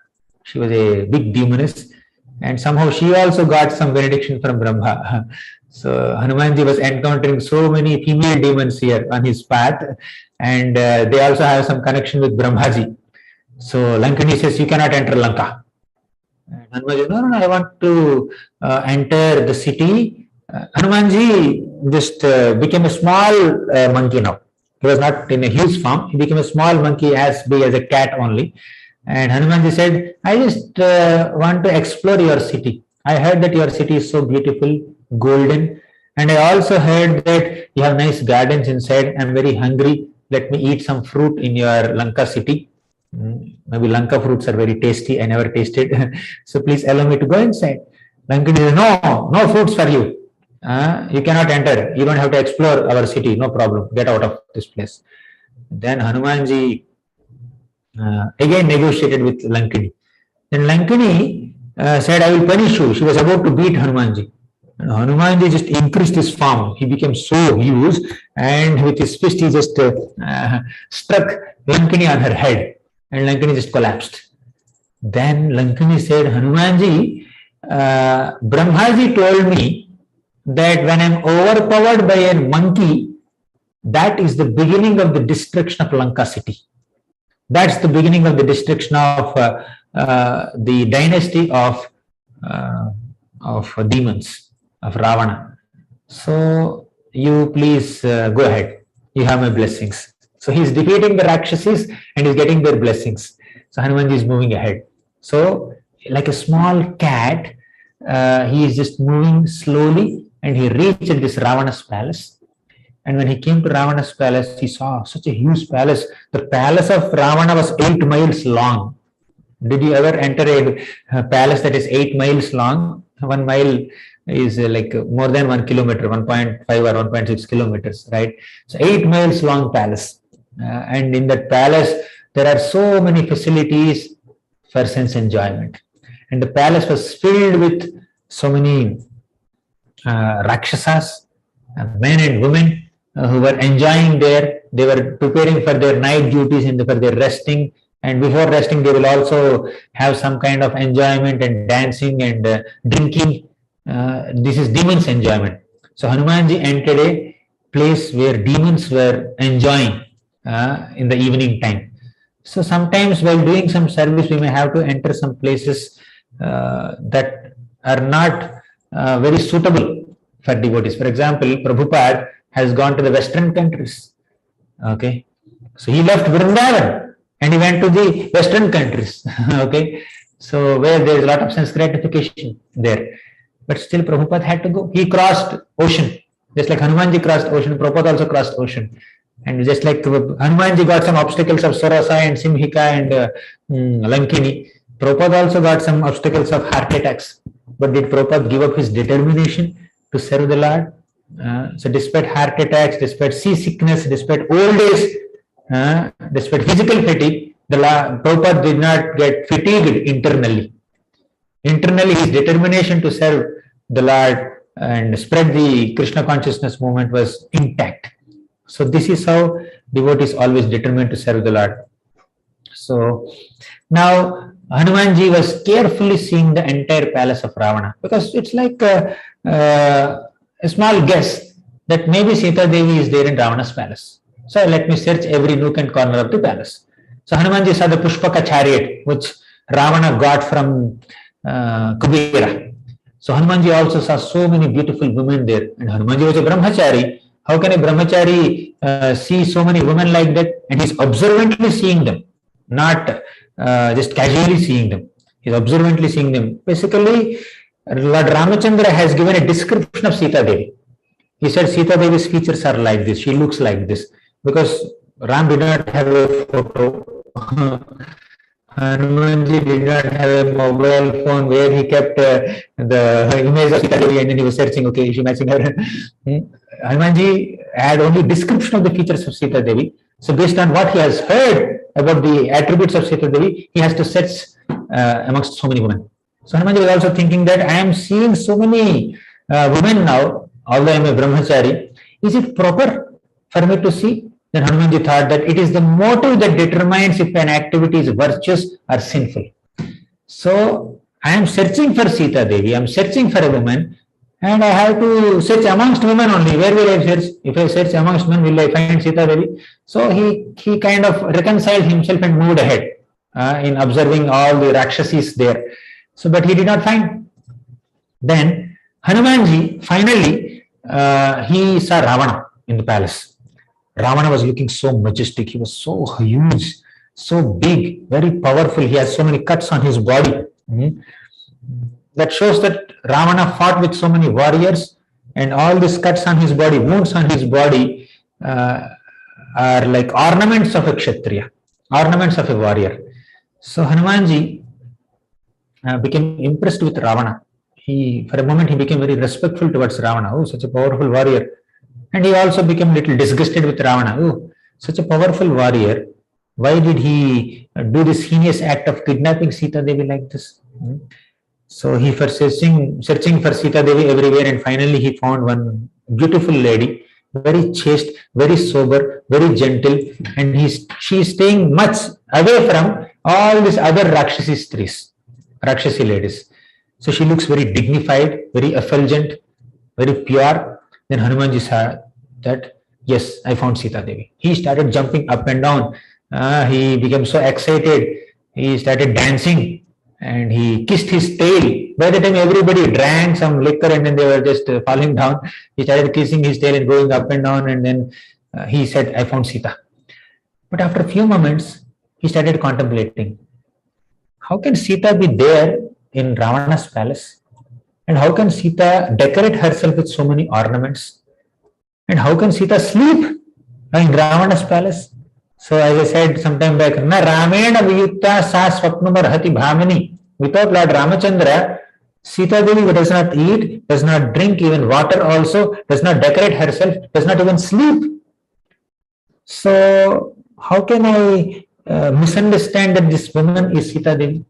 She was a big demoness, and somehow she also got some benediction from Brahma. So Hanumanji was encountering so many female demons here on his path, and they also have some connection with Brahmaji. So Lankini says, you cannot enter Lanka. And Hanumanji, no, I want to enter the city. Hanumanji just became a small monkey now. He was not in a huge form. He became a small monkey as big as a cat only. And Hanumanji said, I just want to explore your city. I heard that your city is so beautiful, golden. And I also heard that you have nice gardens inside. I'm very hungry. Let me eat some fruit in your Lanka city. Maybe Lanka fruits are very tasty. I never tasted. So please allow me to go inside. Lankini said, no fruits for you. You cannot enter. You don't have to explore our city. No problem. Get out of this place. Then Hanumanji again negotiated with Lankini. Then Lankini said, I will punish you. She was about to beat Hanumanji. And Hanumanji just increased his form. He became so huge, and with his fist he just struck Lankini on her head, and Lankini just collapsed. Then Lankini said, Hanumanji, Brahmaji told me that when I am overpowered by a monkey, that is the beginning of the destruction of Lanka city. That's the beginning of the destruction of the dynasty of demons, of Ravana. So you please go ahead. You have my blessings. So he's defeating the Rakshasas and he's getting their blessings. So Hanumanji is moving ahead. So like a small cat, he is just moving slowly, and he reached this Ravana's palace. And when he came to Ravana's palace, he saw such a huge palace. The palace of Ravana was 8 miles long. Did you ever enter a palace that is 8 miles long? 1 mile is like more than 1 kilometer, 1.5 or 1.6 kilometers, right? So 8 miles long palace. And in that palace, there are so many facilities for sense enjoyment. And the palace was filled with so many Rakshasas, men and women who were enjoying there. They were preparing for their night duties and for their resting. And before resting, they will also have some kind of enjoyment and dancing and drinking. This is demons' enjoyment. So Hanumanji entered a place where demons were enjoying in the evening time. So sometimes while doing some service, we may have to enter some places that are not very suitable for devotees. For example, Prabhupada has gone to the Western countries. Okay, so he left Vrindavan and he went to the Western countries. Okay, so where there is a lot of sense gratification there, but still Prabhupada had to go. He crossed ocean, just like Hanumanji crossed ocean. Prabhupada also crossed ocean, and just like Hanumanji got some obstacles of Sarasa and Simhika and Lankini, Prabhupada also got some obstacles of heart attacks. But did Prabhupada give up his determination to serve the Lord? So despite heart attacks, despite seasickness, despite old age, despite physical fatigue, the Prabhupada did not get fatigued internally. Internally, his determination to serve the Lord and spread the Krishna consciousness movement was intact. So this is how devotees always determined to serve the Lord. So now Hanumanji was carefully seeing the entire palace of Ravana, because it's like a small guess that maybe Sita Devi is there in Ravana's palace. So let me search every nook and corner of the palace. So Hanumanji saw the Pushpaka chariot, which Ravana got from Kubera. So Hanumanji also saw so many beautiful women there. And Hanumanji was a brahmachari. How can a brahmachari see so many women like that? And he's observantly seeing them, not just casually seeing them. He's observantly seeing them. Basically, Lord Ramachandra has given a description of Sita Devi. He said Sita Devi's features are like this. She looks like this. Because Ram did not have a photo. Hanumanji did not have a mobile phone where he kept the image of Sita Devi and then he was searching, okay, is she matching her? Hanumanji had only description of the features of Sita Devi. So based on what he has heard about the attributes of Sita Devi, he has to search amongst so many women. So Hanumanji was also thinking that I am seeing so many women now, although I am a brahmachari. Is it proper for me to see? Then Hanumanji thought that it is the motive that determines if an activity is virtuous or sinful. So I am searching for Sita Devi, I am searching for a woman, and I have to search amongst women only. Where will I search? If I search amongst men, will I find Sita Devi? So he kind of reconciled himself and moved ahead in observing all the Rakshasis there. So, but he did not find. Then Hanumanji finally he saw Ravana in the palace. Ravana was looking so majestic. He was so huge, so big, very powerful. He has so many cuts on his body. That shows that Ravana fought with so many warriors, and all these cuts on his body, wounds on his body, are like ornaments of a Kshatriya, ornaments of a warrior. So Hanumanji became impressed with Ravana. For a moment, he became very respectful towards Ravana. Oh, such a powerful warrior. And he also became a little disgusted with Ravana. Oh, such a powerful warrior. Why did he do this heinous act of kidnapping Sita Devi like this? So he was searching for Sita Devi everywhere, and finally he found one beautiful lady, very chaste, very sober, very gentle, and she is staying much away from all these other Rakshasi ladies. So she looks very dignified, very effulgent, very pure. Then Hanumanji saw that, yes, I found Sita Devi. He started jumping up and down. He became so excited. He started dancing and he kissed his tail. By the time everybody drank some liquor and then they were just falling down, he started kissing his tail and going up and down, and then he said, I found Sita. But after a few moments, he started contemplating. How can Sita be there in Ravana's palace? And how can Sita decorate herself with so many ornaments? And how can Sita sleep in Ravana's palace? So as I said sometime back, Na Ramena Viyutta Sa Swapnumar Hati Bhamini. Without Lord Ramachandra, Sita Devi does not eat, does not drink even water also, does not decorate herself, does not even sleep. So how can I misunderstand that this woman is Sita Devi?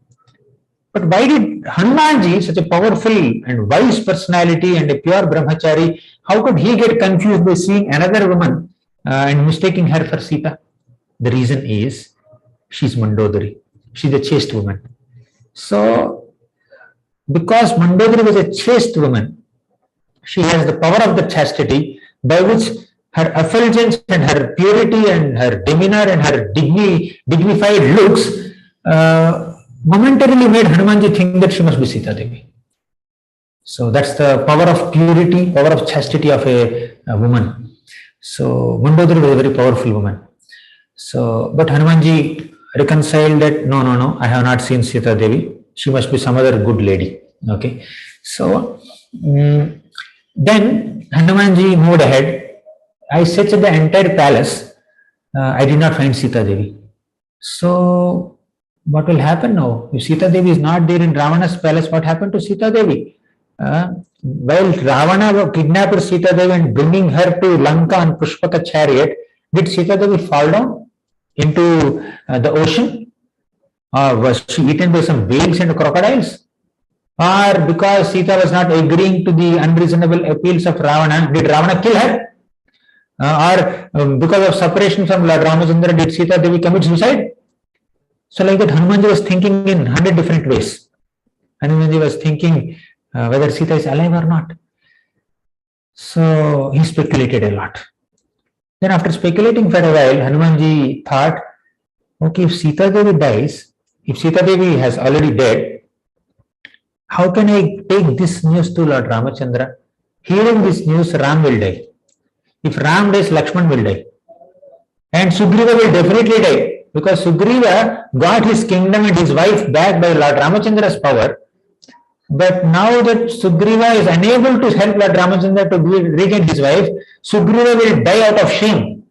But why did Hanumanji, such a powerful and wise personality and a pure brahmachari, how could he get confused by seeing another woman and mistaking her for Sita? The reason is she's Mandodari. She's a chaste woman. So, because Mandodari was a chaste woman, she has the power of the chastity by which her effulgence and her purity and her demeanor and her dignified looks momentarily made Hanumanji think that she must be Sita Devi. So that's the power of purity, power of chastity of a woman. So Mandodari was a very powerful woman. So, but Hanumanji reconciled that no, I have not seen Sita Devi. She must be some other good lady. Okay. So then Hanumanji moved ahead. I searched the entire palace. I did not find Sita Devi. So what will happen now? If Sita Devi is not there in Ravana's palace, what happened to Sita Devi? While Ravana kidnapped Sita Devi and bringing her to Lanka on Pushpaka chariot, did Sita Devi fall down into the ocean? Or was she eaten by some whales and crocodiles? Or because Sita was not agreeing to the unreasonable appeals of Ravana, did Ravana kill her? Or because of separation from Lord Ramachandra, did Sita Devi commit suicide? So like that, Hanumanji was thinking in 100 different ways. Hanumanji was thinking whether Sita is alive or not. So he speculated a lot. Then after speculating for a while, Hanumanji thought, okay, if Sita Devi dies, if Sita Devi has already died, how can I take this news to Lord Ramachandra? Hearing this news, Ram will die. If Ram dies, Lakshman will die. And Sugriva will definitely die. Because Sugriva got his kingdom and his wife back by Lord Ramachandra's power. But now that Sugriva is unable to help Lord Ramachandra to regain his wife, Sugriva will die out of shame.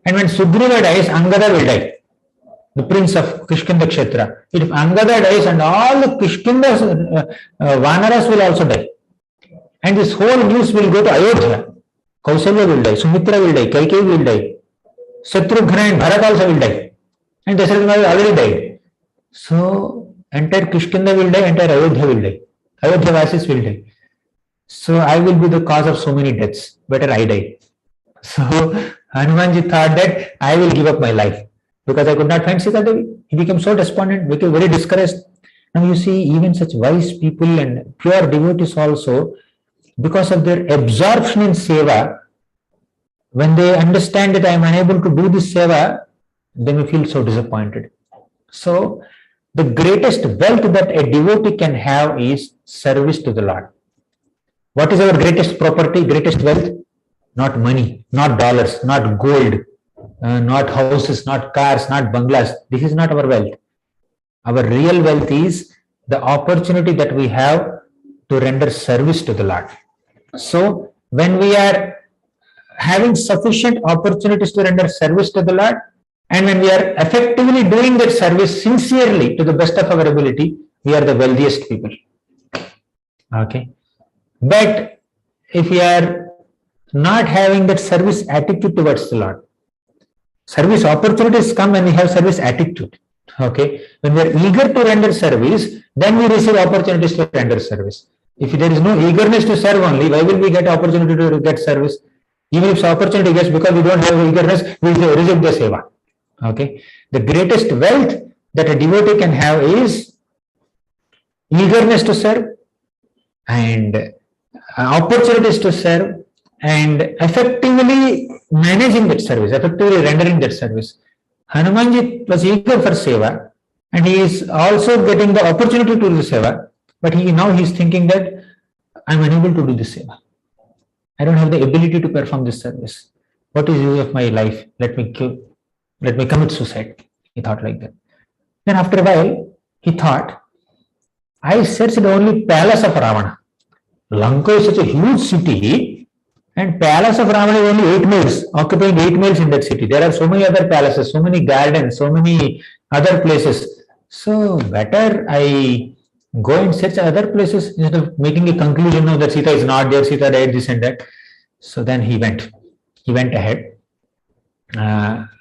And when Sugriva dies, Angada will die, the prince of Kishkinda Kshetra. If Angada dies, and all the Kishkinda's Vanaras will also die. And this whole news will go to Ayodhya. Kausalya will die, Sumitra will die, Kaikeyi will die, Shatrugghna and Bharat also will die. And Dasharatha will already died. So, entire Kishkinda will die, entire Ayodhya will die. Ayodhya Vasis will die. So, I will be the cause of so many deaths. Better I die. So, Hanumanji thought that I will give up my life because I could not find Sita Devi. He became so despondent, became very discouraged. Now, you see, even such wise people and pure devotees also, because of their absorption in seva, when they understand that I am unable to do this seva, they may feel so disappointed. So, the greatest wealth that a devotee can have is service to the Lord. What is our greatest property, greatest wealth? Not money, not dollars, not gold, not houses, not cars, not bungalows. This is not our wealth. Our real wealth is the opportunity that we have to render service to the Lord. So, when we are having sufficient opportunities to render service to the Lord, and when we are effectively doing that service sincerely to the best of our ability, we are the wealthiest people. Okay. But if we are not having that service attitude towards the Lord, service opportunities come when we have service attitude. Okay. When we are eager to render service, then we receive opportunities to render service. If there is no eagerness to serve only, why will we get opportunity to get service? Even if opportunity gets, because we don't have eagerness, we reject the seva. Okay. The greatest wealth that a devotee can have is eagerness to serve and opportunities to serve and effectively managing that service, effectively rendering that service. Hanumanji was eager for seva and he is also getting the opportunity to do seva, but now he is thinking that I am unable to do this seva. I don't have the ability to perform this service. What is the use of my life? Let me commit suicide. He thought like that. Then after a while, he thought, I searched only palace of Ravana. Lanka is such a huge city and palace of Ravana is only 8 miles, occupying 8 miles in that city. There are so many other palaces, so many gardens, so many other places. So better I go and search other places instead of making a conclusion now that Sita is not there, Sita died, this and that. So then he went ahead.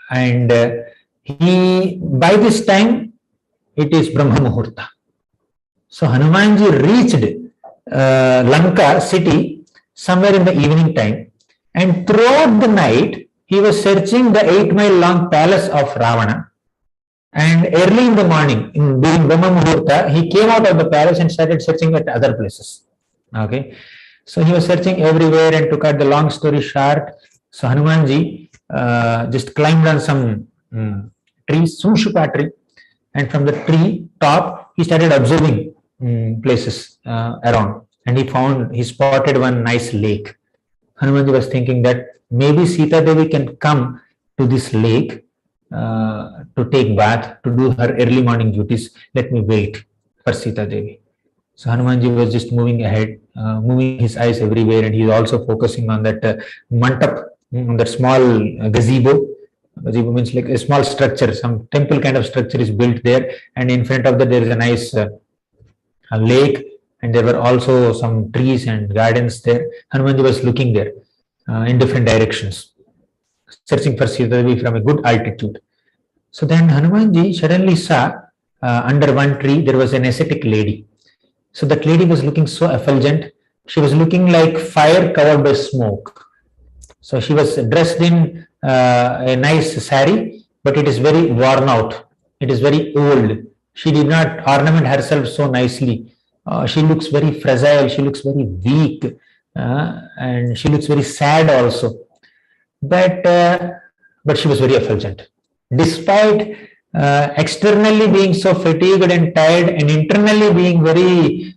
And by this time, it is Brahma Muhurta. So Hanumanji reached Lanka city somewhere in the evening time, and throughout the night, he was searching the 8-mile long palace of Ravana. And early in the morning, during Brahma Muhurta, he came out of the palace and started searching at other places. Okay. So he was searching everywhere, and to cut the long story short, so Hanumanji just climbed on some trees, Sumshupa tree, and from the tree top, he started observing places around, and he spotted one nice lake. Hanumanji was thinking that maybe Sita Devi can come to this lake to take bath, to do her early morning duties. Let me wait for Sita Devi. So Hanumanji was just moving ahead, moving his eyes everywhere, and he is also focusing on that mantap, that small gazebo. Gazebo means like a small structure, some temple kind of structure is built there, and in front of that there is a nice lake, and there were also some trees and gardens there. Hanumanji was looking there in different directions, searching for Sita Devi from a good altitude. So then Hanumanji suddenly saw under one tree there was an ascetic lady. So that lady was looking so effulgent. She was looking like fire covered by smoke. So she was dressed in a nice sari, but it is very worn out. It is very old. She did not ornament herself so nicely. She looks very fragile. She looks very weak. And she looks very sad also. but she was very effulgent. Despite externally being so fatigued and tired, and internally being very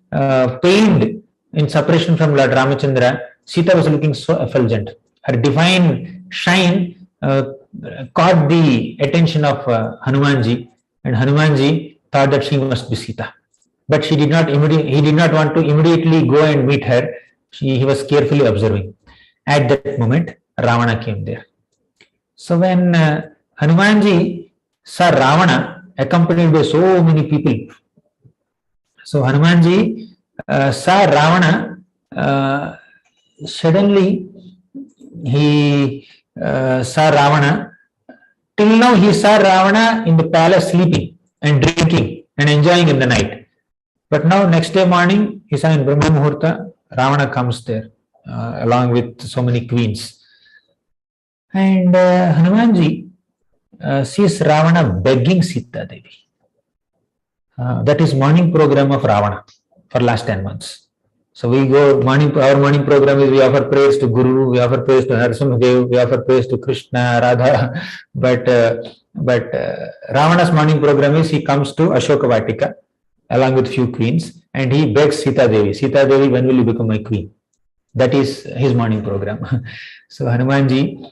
pained in separation from Lord Ramachandra, Sita was looking so effulgent. Her divine shine caught the attention of Hanumanji, and Hanumanji thought that she must be Sita. But he did not want to immediately go and meet her. He was carefully observing. At that moment, Ravana came there. So when Hanumanji saw Ravana accompanied by so many people, so Hanumanji saw Ravana. Suddenly he saw Ravana. Till now he saw Ravana in the palace sleeping and drinking and enjoying in the night. But now next day morning he saw in Brahma Muhurta, Ravana comes there along with so many queens. And Hanumanji sees Ravana begging Sita Devi. That is morning program of Ravana for last 10 months. So we go our morning program is we offer praise to Guru, we offer praise to Narasimhadev, we offer praise to Krishna, Radha. But Ravana's morning program is he comes to Ashoka Vatika along with few queens and he begs Sita Devi, Sita Devi, when will you become my queen? That is his morning program. So Hanumanji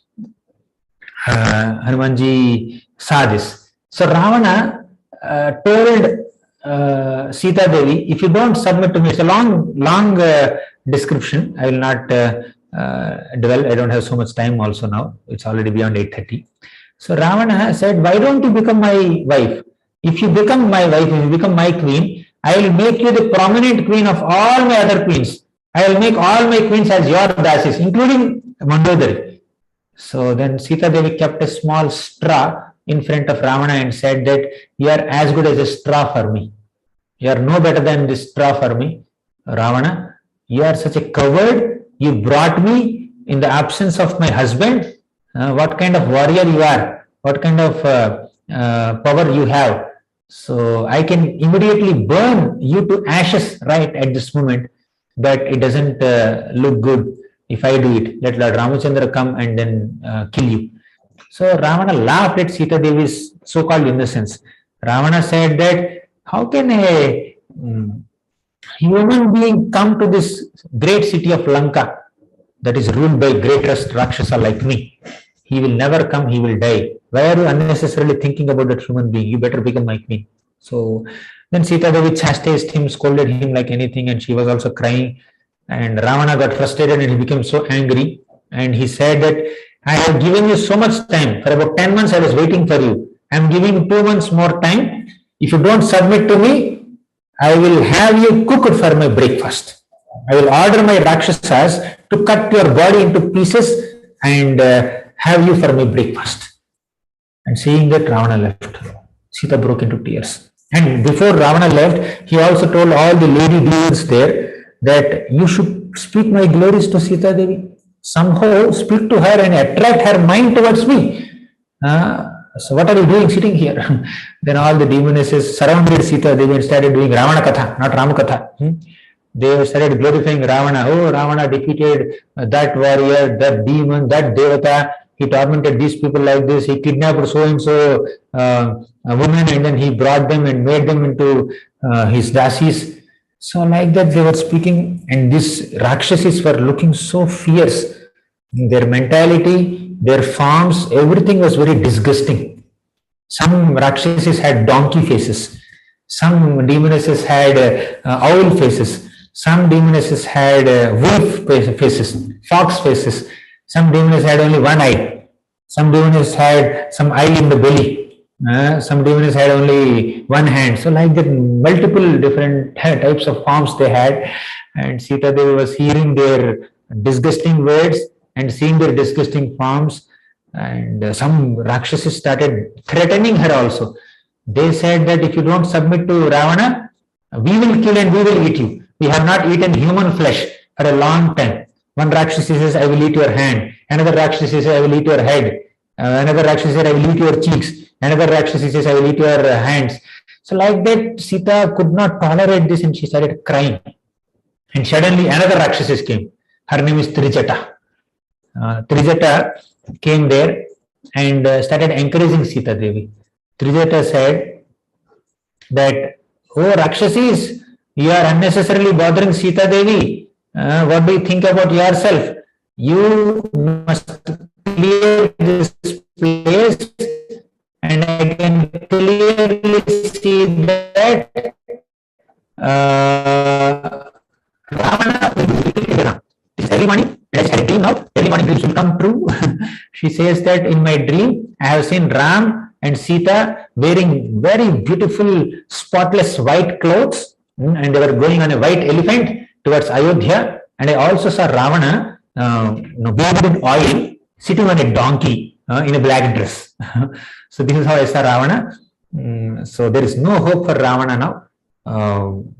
saw this. So Ravana told Sita Devi, if you don't submit to me, it's a long description. I will not dwell. I don't have so much time also now. It's already beyond 8:30. So Ravana said, why don't you become my wife? If you become my wife, if you become my queen, I will make you the prominent queen of all my other queens. I will make all my queens as your dasis, including Mandodari. So then Sita Devi kept a small straw in front of Ravana and said that you are as good as a straw for me. You are no better than this straw for me. Ravana, you are such a coward. You brought me in the absence of my husband. What kind of warrior you are? What kind of power you have? So I can immediately burn you to ashes right at this moment, but it doesn't look good if I do it. Let Lord Ramachandra come and then kill you. So Ravana laughed at Sita Devi's so-called innocence. Ravana said that how can a human being come to this great city of Lanka that is ruled by greatest Rakshasa like me? He will never come, he will die. Why are you unnecessarily thinking about that human being? You better become my queen. So then Sita Devi chastised him, scolded him like anything, and she was also crying. And Ravana got frustrated and he became so angry. And he said that I have given you so much time. For about 10 months I was waiting for you. I am giving 2 months more time. If you don't submit to me, I will have you cooked for my breakfast. I will order my Rakshasas to cut your body into pieces and have you for my breakfast. And seeing that, Ravana left. Sita broke into tears. And before Ravana left, he also told all the lady demons there that you should speak my glories to Sita Devi. Somehow speak to her and attract her mind towards me. So what are you doing sitting here? Then all the demonesses surrounded Sita Devi and started doing Ravana Katha, not Rama Katha. They started glorifying Ravana. Oh, Ravana defeated that warrior, that demon, that devata. He tormented these people like this. He kidnapped so-and-so women and then he brought them and made them into his dasis. So like that they were speaking, and these Rakshasis were looking so fierce. Their mentality, their forms, everything was very disgusting. Some Rakshasis had donkey faces. Some demonesses had owl faces. Some demonesses had wolf faces, fox faces. Some demons had only one eye. Some demons had some eye in the belly. Some demons had only one hand. So like that, multiple different types of forms they had. And Sita Devi was hearing their disgusting words and seeing their disgusting forms. And some Rakshasis started threatening her also. They said that if you don't submit to Ravana, we will kill and we will eat you. We have not eaten human flesh for a long time. One Rakshasi says, I will eat your hand. Another Rakshasi says, I will eat your head. Another Rakshasi says, I will eat your cheeks. Another Rakshasi says, I will eat your hands. So like that, Sita could not tolerate this and she started crying. And suddenly another Rakshasi came. Her name is Trikota. Trikota came there and started encouraging Sita Devi. Trikota said that, "Oh Rakshasis, you are unnecessarily bothering Sita Devi. What do you think about yourself? You must clear this place, and I can clearly see that Ravana will be defeated now. Every morning, as I dream now, every morning dreams will come true." She says that in my dream, I have seen Ram and Sita wearing very beautiful, spotless white clothes, and they were going on a white elephant towards Ayodhya. And I also saw Ravana, bathed in oil, sitting on a donkey in a black dress. So this is how I saw Ravana. So there is no hope for Ravana now.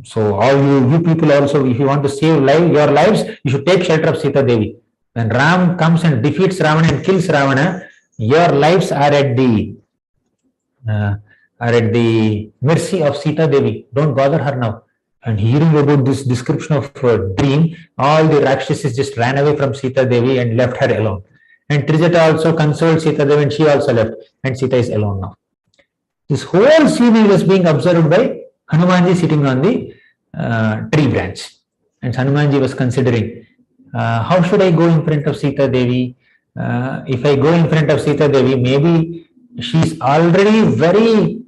So all you people also, if you want to save your lives, you should take shelter of Sita Devi. When Ram comes and defeats Ravana and kills Ravana, your lives are at the mercy of Sita Devi. Don't bother her now. And hearing about this description of dream, all the Rakshasis just ran away from Sita Devi and left her alone. And Trikota also consoled Sita Devi, and she also left. And Sita is alone now. This whole scene was being observed by Hanumanji sitting on the tree branch. And Hanumanji was considering, how should I go in front of Sita Devi? If I go in front of Sita Devi, maybe she's already very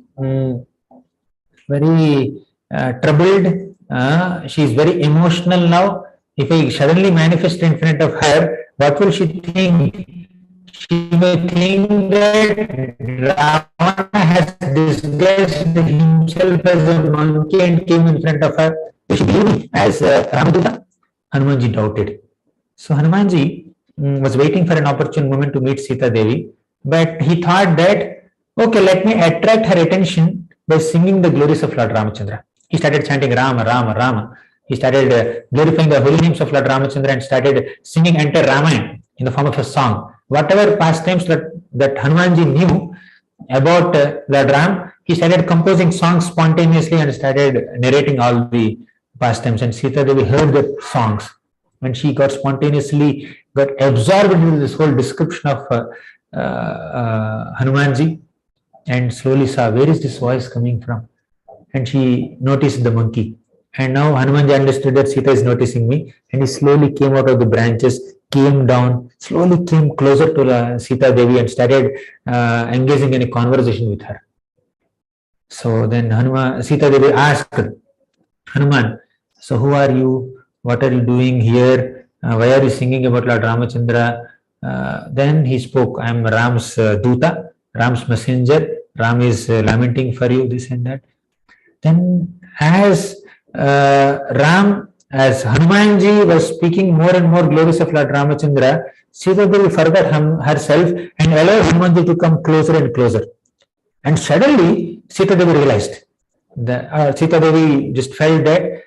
troubled. She's very emotional now. If I suddenly manifest in front of her, what will she think? She may think that Ravana has disguised himself as a monkey and came in front of her. Will she believe me as Ramaduta? Hanumanji doubted. So Hanumanji was waiting for an opportune moment to meet Sita Devi, but he thought that, okay, let me attract her attention by singing the glories of Lord Ramachandra. He started chanting Rama, Rama, Rama. He started glorifying the holy names of Lord Ramachandra and started singing entire Ramayana in the form of a song. Whatever pastimes that Hanumanji knew about Lord Ram, he started composing songs spontaneously and started narrating all the pastimes. And Sita Devi heard the songs, and she got absorbed into this whole description of Hanumanji, and slowly saw, where is this voice coming from? And she noticed the monkey. And now Hanumanji understood that Sita is noticing me, and he slowly came out of the branches, came down, slowly came closer to Sita Devi and started engaging in a conversation with her. So then Sita Devi asked Hanuman, so who are you? What are you doing here? Why are you singing about Lord Ramachandra? Then he spoke, I am Ram's Duta, Ram's messenger. Ram is lamenting for you, this and that. Then as Hanumanji was speaking more and more glories of Lord Ramachandra, Sita Devi forgot herself and allowed Hanumanji to come closer and closer. And suddenly Sita Devi realized that Sita Devi just felt that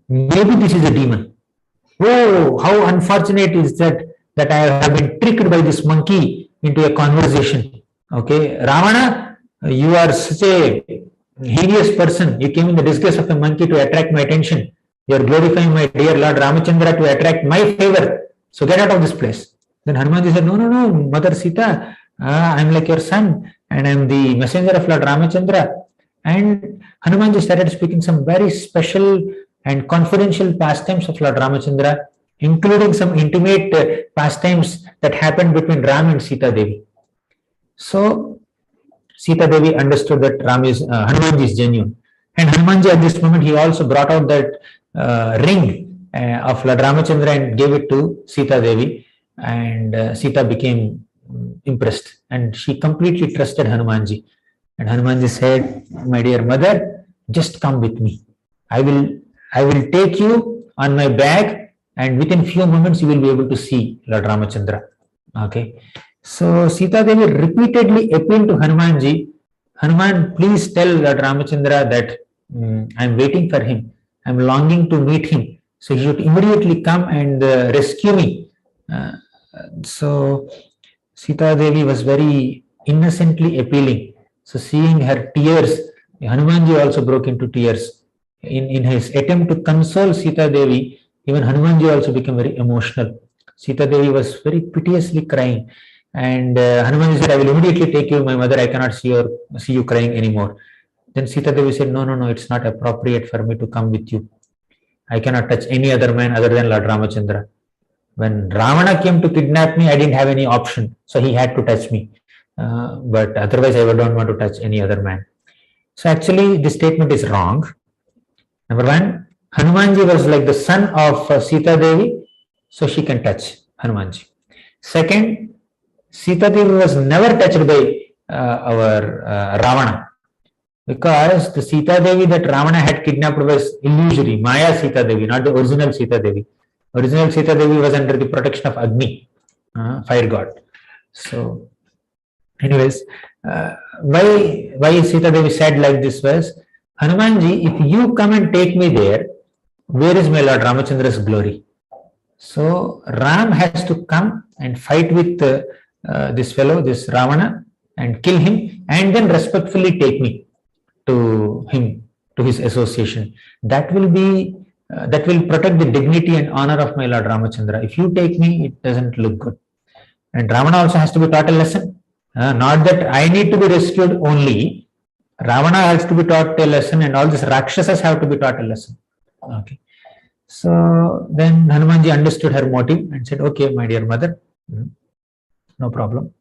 maybe this is a demon. Oh, how unfortunate is that I have been tricked by this monkey into a conversation. Okay, Ravana, you are such a hideous person. You came in the disguise of a monkey to attract my attention. You are glorifying my dear Lord Ramachandra to attract my favor. So get out of this place. Then Hanumanji said, no, Mother Sita, I am like your son and I am the messenger of Lord Ramachandra. And Hanumanji started speaking some very special and confidential pastimes of Lord Ramachandra, including some intimate pastimes that happened between Ram and Sita Devi. So Sita Devi understood that Hanumanji is genuine. And Hanumanji at this moment, he also brought out that ring of Lord Ramachandra and gave it to Sita Devi. And Sita became impressed. And she completely trusted Hanumanji. And Hanumanji said, my dear mother, just come with me. I will take you on my back, and within few moments you will be able to see Lord Ramachandra. Okay. So Sita Devi repeatedly appealed to Hanumanji, Hanuman, please tell Lord Ramachandra that I am waiting for him. I am longing to meet him. So he should immediately come and rescue me. So Sita Devi was very innocently appealing. So seeing her tears, Hanumanji also broke into tears. In his attempt to console Sita Devi, even Hanumanji also became very emotional. Sita Devi was very piteously crying. And Hanumanji said, I will immediately take you, my mother, I cannot see you crying anymore. Then Sita Devi said, no, no, no, it's not appropriate for me to come with you. I cannot touch any other man other than Lord Ramachandra. When Ravana came to kidnap me, I didn't have any option, so he had to touch me. But otherwise, I don't want to touch any other man. So actually, this statement is wrong. Number one, Hanumanji was like the son of Sita Devi, so she can touch Hanumanji. Second, Sita Devi was never touched by our Ravana, because the Sita Devi that Ravana had kidnapped was illusory, Maya Sita Devi, not the original Sita Devi. Original Sita Devi was under the protection of Agni, fire god. So, anyways, why Sita Devi said like this was, Hanumanji, if you come and take me there, where is my Lord Ramachandra's glory? So Ram has to come and fight with this fellow, this Ravana, and kill him, and then respectfully take me to him, to his association. That will protect the dignity and honor of my Lord Ramachandra. If you take me, it doesn't look good. And Ravana also has to be taught a lesson. Not that I need to be rescued only. Ravana has to be taught a lesson, and all these Rakshasas have to be taught a lesson. Okay. So then Hanumanji understood her motive and said, okay, my dear mother, no problem.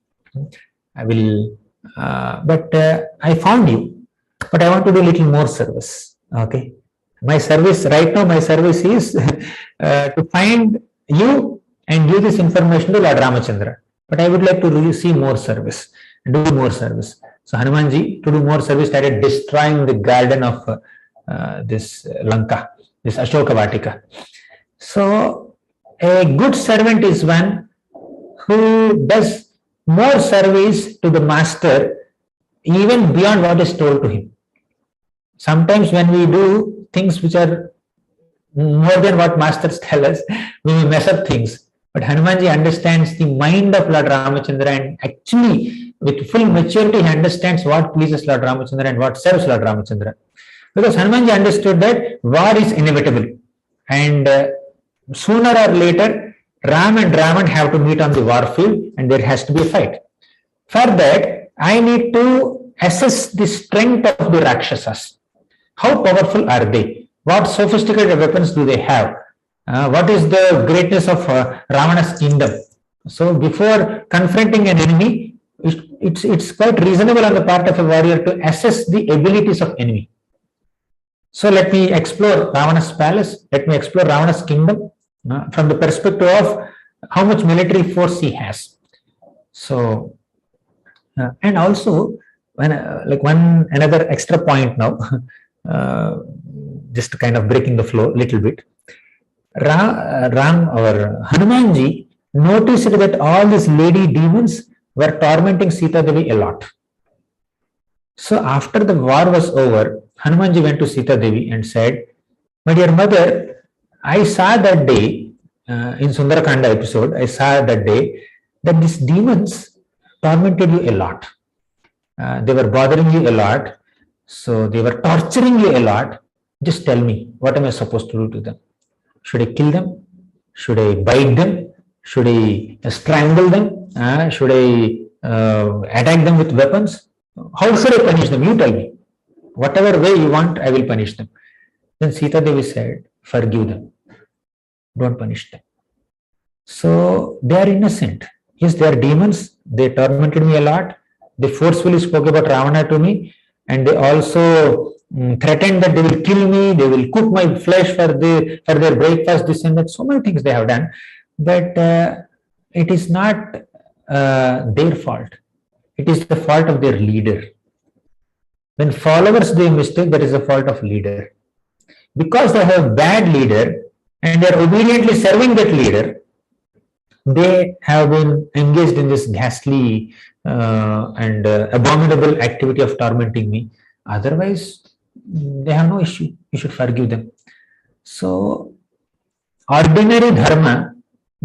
I will, but I found you, but I want to do a little more service. Okay. My service right now, my service is to find you and give this information to Lord Ramachandra. But I would like to see more service, do more service. So Hanumanji, to do more service, started destroying the garden of this Lanka, this Ashoka Vatika. So a good servant is one who does more service to the master even beyond what is told to him. Sometimes when we do things which are more than what masters tell us, we may mess up things. But Hanumanji understands the mind of Lord Ramachandra, and actually with full maturity he understands what pleases Lord Ramachandra and what serves Lord Ramachandra. Because Hanumanji understood that war is inevitable, and sooner or later Ram and Ravan have to meet on the war field, and there has to be a fight. For that, I need to assess the strength of the Rakshasas. How powerful are they? What sophisticated weapons do they have? What is the greatness of Ravana's kingdom? So before confronting an enemy, it's quite reasonable on the part of a warrior to assess the abilities of enemy. So let me explore Ravana's palace. Let me explore Ravana's kingdom from the perspective of how much military force he has. So, and also, when another extra point now, just kind of breaking the flow a little bit. Hanumanji noticed that all these lady demons were tormenting Sita Devi a lot. So after the war was over, Hanumanji went to Sita Devi and said, my dear mother, I saw that day, in Sundarkanda episode, I saw that day that these demons tormented you a lot. They were bothering you a lot. So they were torturing you a lot. Just tell me, what am I supposed to do to them? Should I kill them? Should I bite them? Should I strangle them? Should I attack them with weapons? How should I punish them? You tell me. Whatever way you want, I will punish them. Then Sita Devi said, forgive them. Don't punish them. So they are innocent. Yes, they are demons. They tormented me a lot. They forcefully spoke about Ravana to me. And they also threatened that they will kill me, they will cook my flesh for their breakfast, this and that. So many things they have done. But it is not their fault. It is the fault of their leader. When followers do a mistake, that is the fault of leader. Because they have a bad leader and they are obediently serving that leader, they have been engaged in this ghastly and abominable activity of tormenting me. Otherwise, they have no issue. You should forgive them. So, ordinary dharma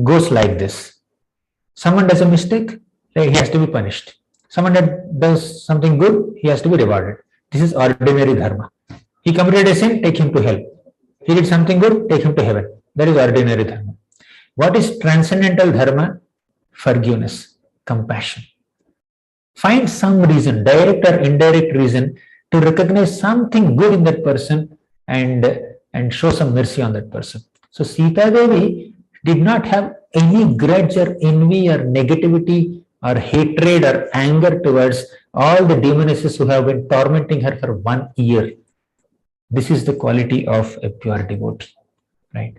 goes like this. Someone does a mistake, he has to be punished. Someone that does something good, he has to be rewarded. This is ordinary dharma. He committed a sin, take him to hell. He did something good, take him to heaven. That is ordinary dharma. What is transcendental dharma? Forgiveness. compassion. Find some reason, direct or indirect reason, to recognize something good in that person and show some mercy on that person. So Sita Devi did not have any grudge or envy or negativity or hatred or anger towards all the demonesses who have been tormenting her for 1 year. This is the quality of a pure devotee, right?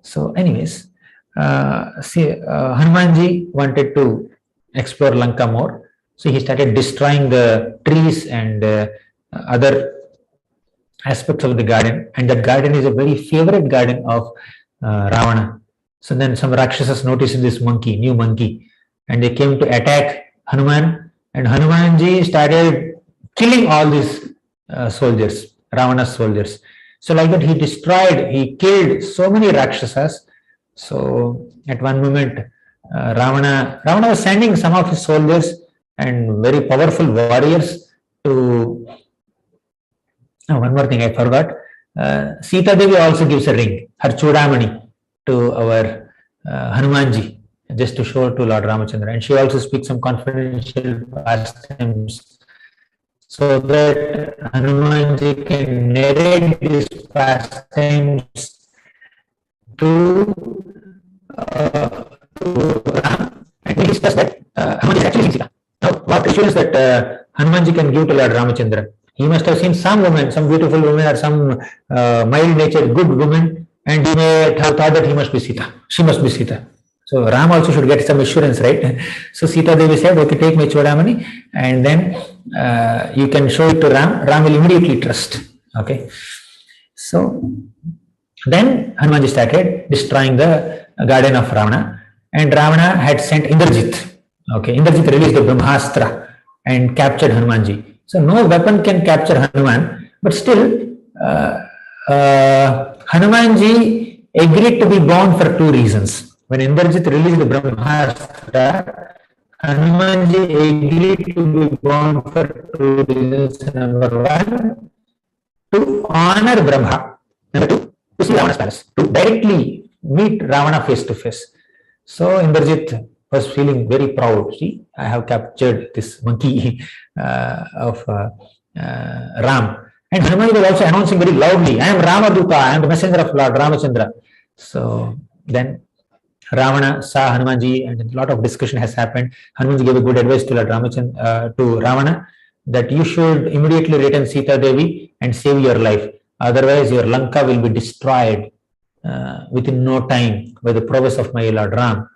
So anyways, Hanumanji wanted to explore Lanka more. So he started destroying the trees and other aspects of the garden. And that garden is a very favorite garden of Ravana. So then some Rakshasas noticed this monkey, new monkey, and they came to attack Hanuman. And Hanumanji started killing all these soldiers, Ravana's soldiers. So like that he killed so many Rakshasas. So at one moment, Ravana was sending some of his soldiers and very powerful warriors to... one more thing I forgot. Sita Devi also gives a ring, her Chudamani, to our Hanumanji, just to show to Lord Ramachandra. And she also speaks some confidential pastimes so that Hanumanji can narrate these pastimes to Ram, and he discuss that Hanumanji is actually Sita. Now, what assurance that Hanumanji can give to Lord Ramachandra? He must have seen some woman, some beautiful woman or some mild-natured, good woman, and he may have thought that he must be Sita. She must be Sita. So Ram also should get some assurance, right? So Sita Devi said, okay, take my Chodamani, and then you can show it to Ram. Ram will immediately trust. Okay. So then Hanumanji started destroying the garden of Ravana, and Ravana had sent Indrajit. Okay, Indrajit released the Brahmastra and captured Hanumanji. So no weapon can capture Hanuman, but still Hanumanji agreed to be bound for 2 reasons. When Indrajit released the Brahmastra, Hanumanji agreed to be bound for 2 reasons. Number 1, to honor Brahma. Number 2, to see Ravana's palace, to directly meet Ravana face to face. So Indrajit was feeling very proud. See, I have captured this monkey of Ram. And Hanuman was also announcing very loudly, I am Ramaduta, I am the messenger of Lord Ramachandra. So then Ravana saw Hanumanji, and a lot of discussion has happened. Hanumanji gave a good advice to Lord Ramachandra, to Ravana, that you should immediately return Sita Devi and save your life. Otherwise, your Lanka will be destroyed within no time by the prowess of my Lord Ram.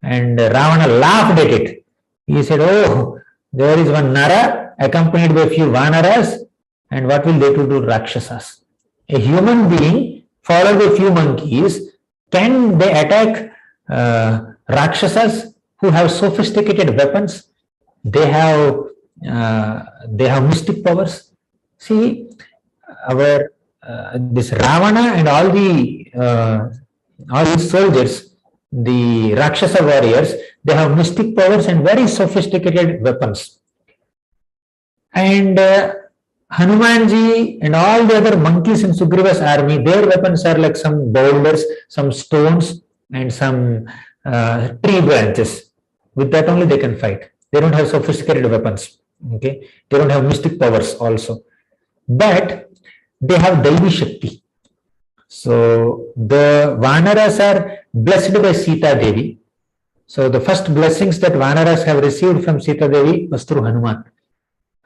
And Ravana laughed at it. He said, oh, there is one Nara accompanied by a few Vanaras, and what will they do to Rakshasas? A human being followed by a few monkeys, can they attack Rakshasas who have sophisticated weapons? They have mystic powers. See, our this Ravana and all these soldiers, the Rakshasa warriors, they have mystic powers and very sophisticated weapons. And Hanumanji and all the other monkeys in Sugriva's army, their weapons are like some boulders, some stones, and some tree branches. With that only they can fight. They don't have sophisticated weapons. Okay, they don't have mystic powers also, but they have Daivi Shakti. So the Vanaras are blessed by Sita Devi. So the first blessings that Vanaras have received from Sita Devi was through Hanuman.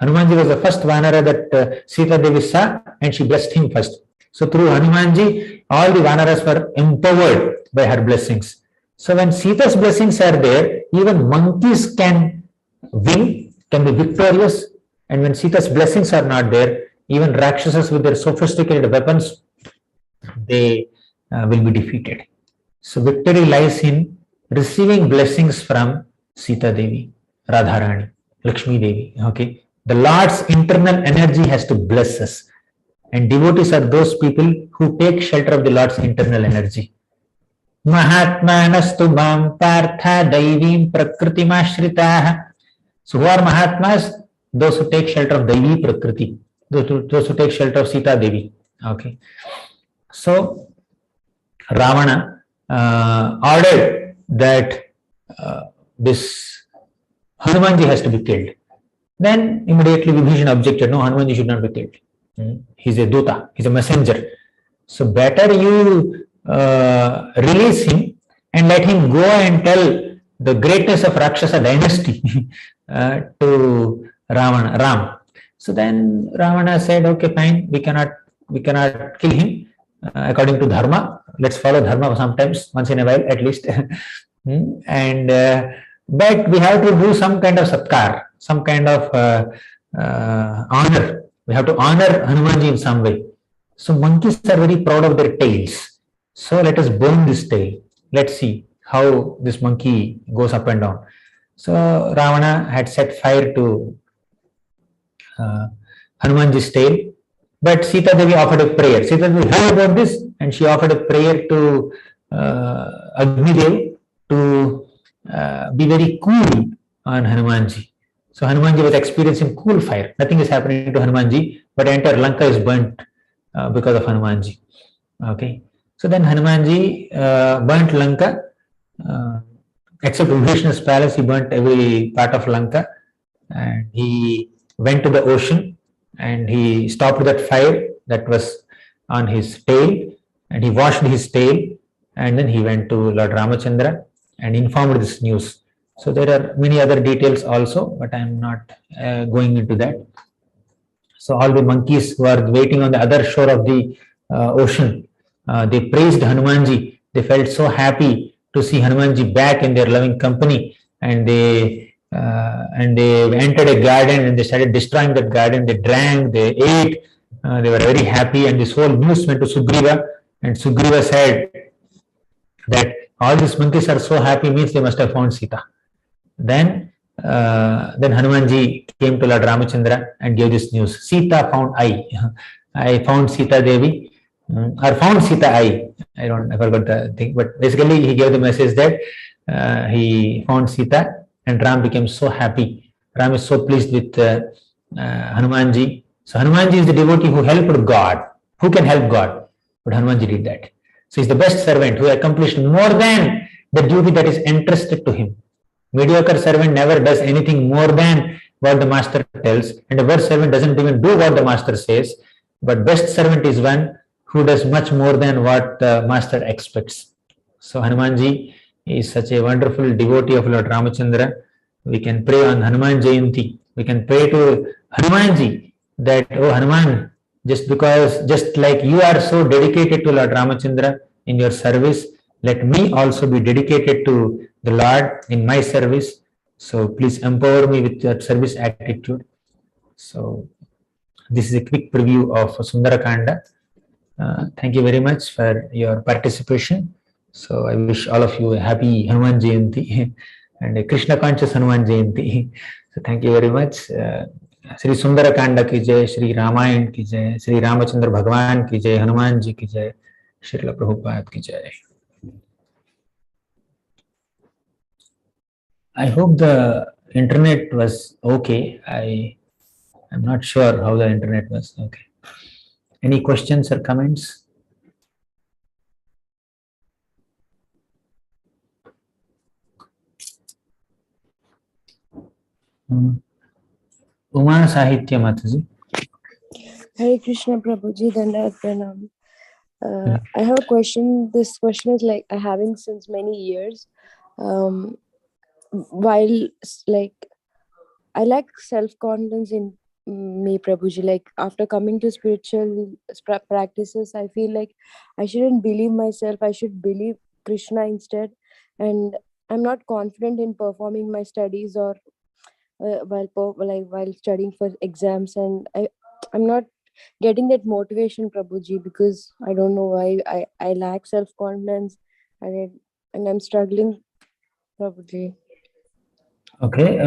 Hanumanji was the first Vanara that Sita Devi saw, and she blessed him first. So through Hanumanji, all the Vanaras were empowered by her blessings. So when Sita's blessings are there, even monkeys can win, can be victorious. And when Sita's blessings are not there, even Rakshasas with their sophisticated weapons, they will be defeated. So victory lies in receiving blessings from Sita Devi, Radharani, Lakshmi Devi. Okay, the Lord's internal energy has to bless us, and devotees are those people who take shelter of the Lord's internal energy. Mahatmanastu mam partha daivim prakritimashritah. So who are Mahatmas? Those who take shelter of Daivi Prakriti, those who take shelter of Sita Devi. Okay. So Ravana ordered that this Hanumanji has to be killed. Then immediately Vibhishana objected, no, Hanumanji should not be killed. He's a Duta, he's a messenger. So better you release him and let him go and tell the greatness of Rakshasa dynasty to Ram. So then Ravana said, okay, fine, we cannot kill him according to Dharma. Let's follow Dharma sometimes, once in a while at least. And but we have to do some kind of satkar, some kind of honor. We have to honor Hanumanji in some way. So monkeys are very proud of their tails. So let us burn this tail. Let's see how this monkey goes up and down. So Ravana had set fire to Hanumanji's tail, but Sita Devi offered a prayer. Sita Devi heard about this and she offered a prayer to Agni Dev to be very cool on Hanumanji. So Hanumanji was experiencing cool fire. Nothing is happening to Hanumanji, but entire Lanka is burnt because of Hanumanji. Okay. So then Hanumanji burnt Lanka, except Vibhishana's palace. He burnt every part of Lanka, and he went to the ocean and he stopped that fire that was on his tail, and he washed his tail, and then he went to Lord Ramachandra and informed this news. So there are many other details also, but I am not going into that. So all the monkeys who are waiting on the other shore of the ocean, they praised Hanumanji. They felt so happy to see Hanumanji back in their loving company, and they entered a garden and they started destroying that garden. They drank, they ate, they were very happy, and this whole news went to Sugriva, and Sugriva said that all these monkeys are so happy means they must have found Sita. Then Hanumanji came to Lord Ramachandra and gave this news. Sita found I found Sita Devi, or found Sita I forgot the thing, but basically he gave the message that he found Sita, and Ram became so happy. Ram is so pleased with Hanumanji. So Hanumanji is the devotee who helped God. Who can help God? But Hanumanji did that. So he's the best servant who accomplished more than the duty that is entrusted to him. Mediocre servant never does anything more than what the master tells, and a worst servant doesn't even do what the master says. But best servant is one who does much more than what the master expects. So Hanumanji is such a wonderful devotee of Lord Ramachandra. We can pray on Hanuman Jayanti. We can pray to Hanumanji that, oh Hanuman, just like you are so dedicated to Lord Ramachandra in your service, let me also be dedicated to the Lord in my service. So please empower me with that service attitude. So this is a quick preview of Sundarkanda. Thank you very much for your participation. So I wish all of you a happy Hanuman Jayanti and a Krishna conscious Hanuman Jayanti. So thank you very much. Shri Sundarkanda ki jai, Shri Ramayana ki jai, Shri Ramachandra Bhagwan ki jai, Hanuman ji ki jai, Srila Prabhupada ki jai. I hope the internet was okay. I'm not sure how the internet was. Okay. Any questions or comments? Uma Sahitya Mataji. Hare Krishna Prabhuji, Dandavat Pranam. I have a question. This question is like I'm having since many years. While like I lack self-confidence in me, Prabhuji, like after coming to spiritual practices, I feel like I shouldn't believe myself. I should believe Krishna instead. And I'm not confident in performing my studies or while studying for exams, and I'm not getting that motivation, Prabhuji, because I don't know why I lack self-confidence and I'm struggling, Prabhuji. Okay,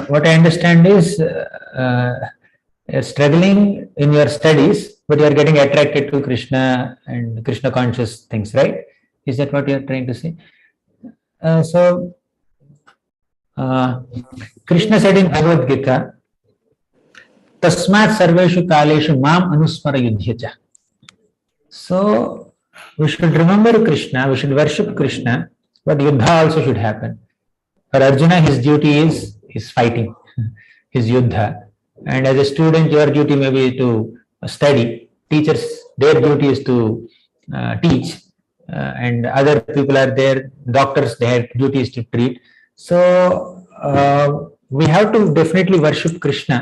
what I understand is you're struggling in your studies, but you're getting attracted to Krishna and Krishna conscious things, right? Is that what you're trying to say? Krishna said in Bhagavad Gita, Tasmat sarveshu kaleshu mam anusmara yudhyacha. So we should remember Krishna, we should worship Krishna, but yuddha also should happen. For Arjuna, his duty is his fighting, his yuddha. And as a student, your duty may be to study. Teachers, their duty is to teach. And other people are there, doctors, their duty is to treat. So we have to definitely worship Krishna.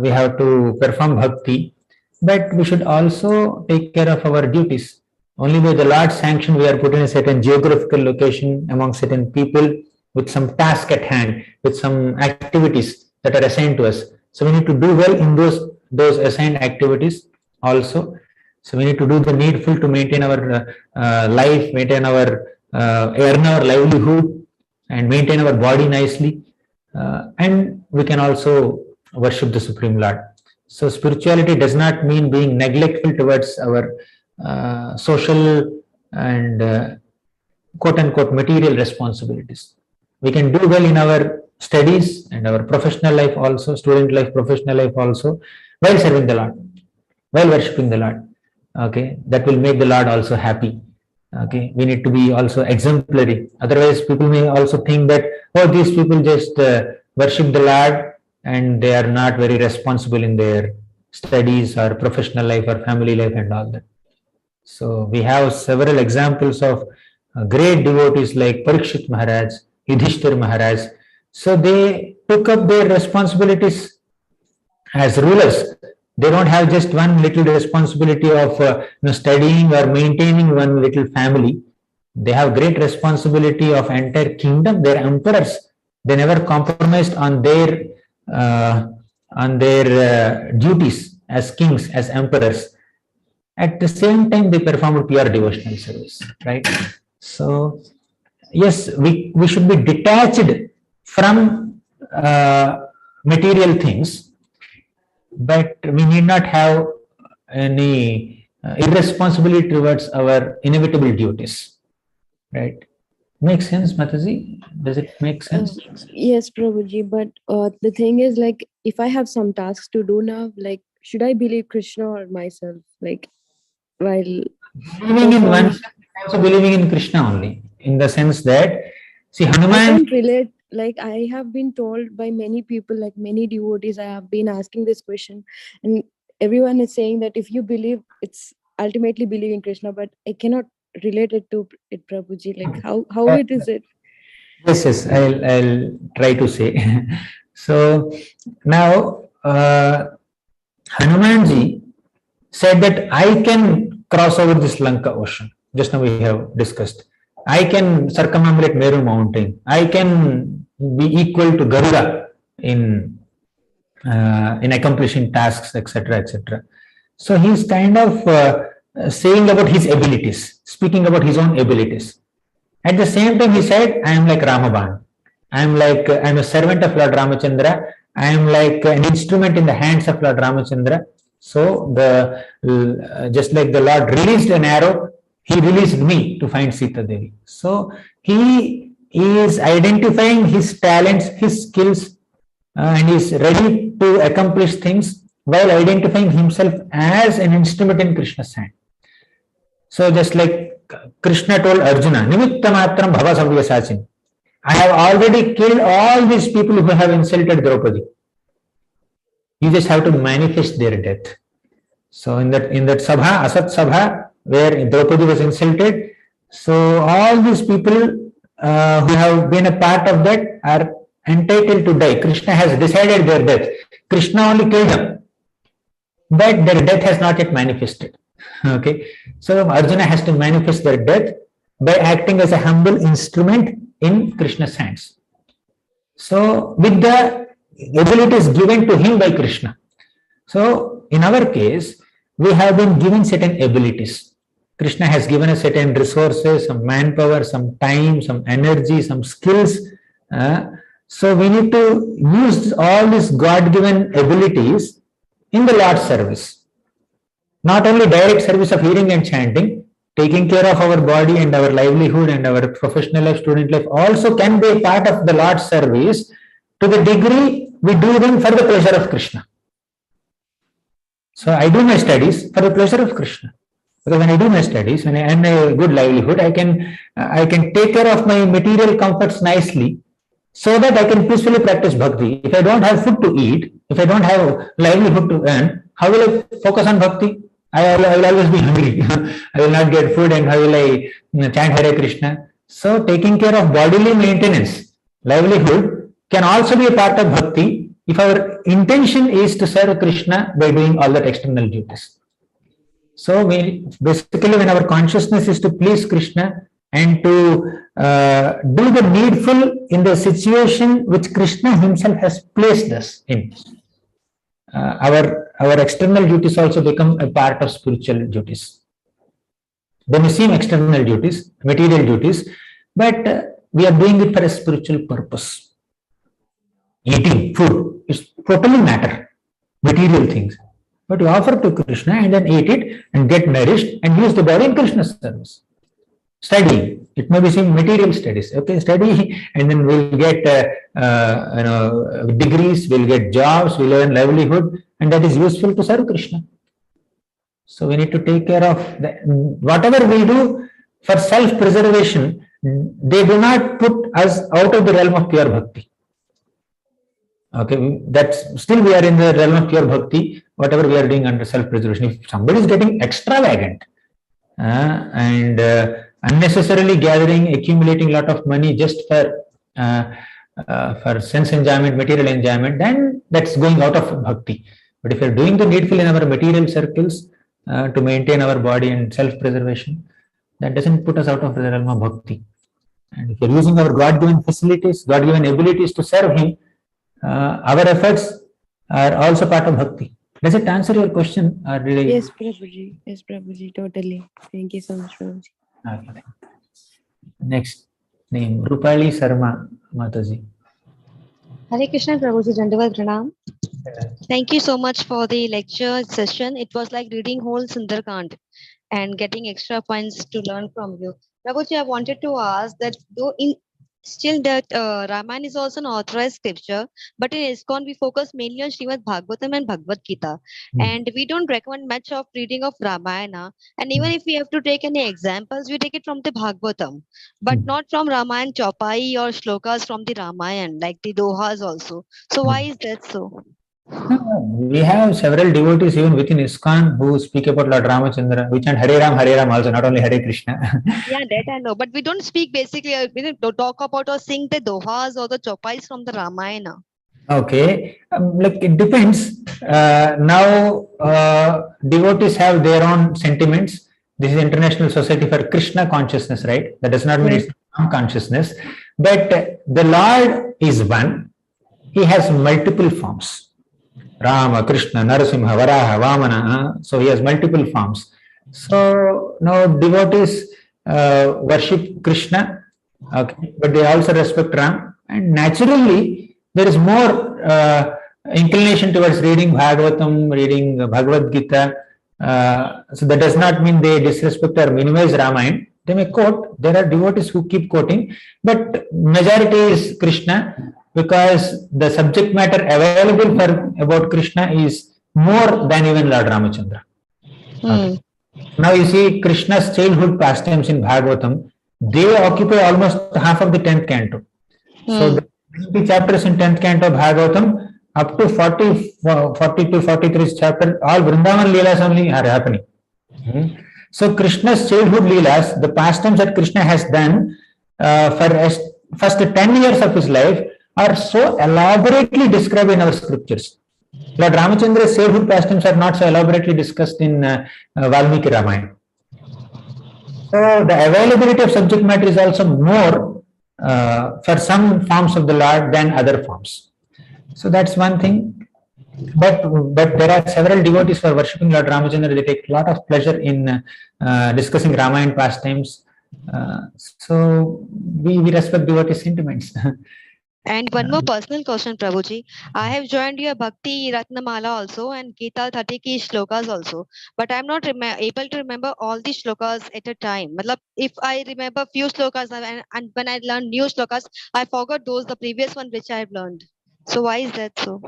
We have to perform bhakti, but we should also take care of our duties. Only by the Lord's sanction we are put in a certain geographical location among certain people with some task at hand, with some activities that are assigned to us. So we need to do well in those assigned activities also. So we need to do the needful to maintain our life, maintain our earn our livelihood, and maintain our body nicely. And we can also worship the Supreme Lord. So spirituality does not mean being neglectful towards our social and quote unquote material responsibilities. We can do well in our studies and our professional life also, student life, professional life also, while serving the Lord, while worshipping the Lord. Okay, that will make the Lord also happy. Okay, we need to be also exemplary. Otherwise, people may also think that, oh, these people just worship the Lord and they are not very responsible in their studies or professional life or family life and all that. So we have several examples of great devotees like Parikshit Maharaj, Yudhishthir Maharaj. So they took up their responsibilities as rulers. They don't have just one little responsibility of studying or maintaining one little family. They have great responsibility of entire kingdom. They're emperors. They never compromised on their duties as kings, as emperors. At the same time, they performed pure devotional service, right? So, yes, we should be detached from material things, but we need not have any irresponsibility towards our inevitable duties, right? Makes sense, Mataji? Does it make sense? Yes, Prabhuji, but the thing is, like, if I have some tasks to do now, like, should I believe Krishna or myself? Like, while believing in one, also believing in Krishna only, in the sense that, see, Hanuman. I can't relate. Like, I have been told by many people, like many devotees, I have been asking this question, and everyone is saying that if you believe, it's ultimately believing Krishna, but I cannot relate it to it, Prabhuji. Like, how it is it? Yes, I'll try to say. So now Hanumanji said that I can cross over this Lanka ocean. Just now we have discussed. I can circumambulate Meru mountain. I can be equal to Garuda in accomplishing tasks, etc., etc. So he's kind of saying about his abilities, speaking about his own abilities. At the same time, he said, I am like Ramaban. I'm a servant of Lord Ramachandra. I am like an instrument in the hands of Lord Ramachandra. So just like the Lord released an arrow, he released me to find Sita Devi. So he is identifying his talents, his skills, and is ready to accomplish things while identifying himself as an instrument in Krishna's hand. So just like Krishna told Arjuna, Nimitta matram bhava savyasachin. I have already killed all these people who have insulted Draupadi. You just have to manifest their death. So in that sabha, Asat sabha, where Draupadi was insulted, so all these people who have been a part of that are entitled to die. Krishna has decided their death. Krishna only killed them, but their death has not yet manifested. Okay, so Arjuna has to manifest their death by acting as a humble instrument in Krishna's hands. So with the abilities given to him by Krishna. So in our case, we have been given certain abilities. Krishna has given us certain resources, some manpower, some time, some energy, some skills. So we need to use all these God-given abilities in the Lord's service. Not only direct service of hearing and chanting, taking care of our body and our livelihood and our professional life, student life also can be a part of the Lord's service to the degree we do them for the pleasure of Krishna. So I do my studies for the pleasure of Krishna. Because when I do my studies, when I earn a good livelihood, I can take care of my material comforts nicely so that I can peacefully practice bhakti. If I don't have food to eat, if I don't have livelihood to earn, how will I focus on bhakti? I will always be hungry. I will not get food, and how will I chant Hare Krishna? So taking care of bodily maintenance, livelihood can also be a part of bhakti if our intention is to serve Krishna by doing all that external duties. So we basically, when our consciousness is to please Krishna and to do the needful in the situation which Krishna himself has placed us in, our external duties also become a part of spiritual duties. They may seem external duties, material duties, but we are doing it for a spiritual purpose. Eating food is totally matter, material things. But you offer to Krishna and then eat it and get nourished and use the body in Krishna's service. Study, it may be some material studies. Okay, study, and then we'll get degrees, we'll get jobs, we'll earn livelihood, and that is useful to serve Krishna. So we need to take care of whatever we do for self-preservation. They do not put us out of the realm of pure bhakti. Okay, that's still we are in the realm of pure bhakti, whatever we are doing under self-preservation. If somebody is getting extravagant and unnecessarily gathering, accumulating a lot of money just for sense enjoyment, material enjoyment, then that's going out of bhakti. But if you're doing the needful in our material circles to maintain our body and self-preservation, that doesn't put us out of the realm of bhakti. And if you're using our God-given facilities, God-given abilities to serve Him, our efforts are also part of bhakti. Does it answer your question? Or did I... Yes, Prabhuji. Yes, Prabhuji. Totally. Thank you so much, Prabhuji. Okay. Next name, Rupali Sarma Mataji. Hare Krishna, Prabhuji, Dandavat Pranam. Thank you so much for the lecture session. It was like reading whole Sundarkanda and getting extra points to learn from you. Prabhuji, I wanted to ask that though in still that Ramayana is also an authorized scripture, but in ISKCON we focus mainly on Srimad Bhagavatam and Bhagavad Gita, and we don't recommend much of reading of Ramayana. And even if we have to take any examples, we take it from the Bhagavatam, but not from Ramayana Chopai or shlokas from the Ramayana, like the Dohas also. So why is that so? We have several devotees even within ISKCON who speak about Lord Ramachandra. We chant Hare Ram also, not only Hare Krishna. Yeah, that I know. But we don't speak basically, don't talk about or sing the Dohas or the Chopais from the Ramayana. Okay, like it depends. Now, devotees have their own sentiments. This is International Society for Krishna Consciousness, right? That does not mean it's consciousness. But the Lord is one. He has multiple forms. Rama, Krishna, Narasimha, Varaha, Vamana. So he has multiple forms. So now devotees worship Krishna, okay, but they also respect Ram. And naturally, there is more inclination towards reading Bhagavatam, reading Bhagavad Gita. So that does not mean they disrespect or minimize Ramayana. They may quote. There are devotees who keep quoting, but majority is Krishna, because the subject matter available for about Krishna is more than even Lord Ramachandra. Okay. Now you see Krishna's childhood pastimes in Bhagavatam, they occupy almost half of the 10th canto. So the 20 chapters in 10th canto of Bhagavatam up to 42, 43 chapter, all Vrindavan Leelas only are happening. So Krishna's childhood Leelas, the pastimes that Krishna has done for first 10 years of his life are so elaborately described in our scriptures. Lord Ramachandra's childhood pastimes are not so elaborately discussed in Valmiki Ramayana. So the availability of subject matter is also more for some forms of the Lord than other forms. So that's one thing. But there are several devotees who are worshipping Lord Ramachandra. They take a lot of pleasure in discussing Ramayana pastimes. So we respect devotees' sentiments. And one more personal question, Prabhuji. I have joined your Bhakti Ratnamala also and Gita 30 ki shlokas also. But I'm not able to remember all the shlokas at a time. If I remember few shlokas and when I learn new shlokas, I forgot those, the previous one which I've learned. So why is that so?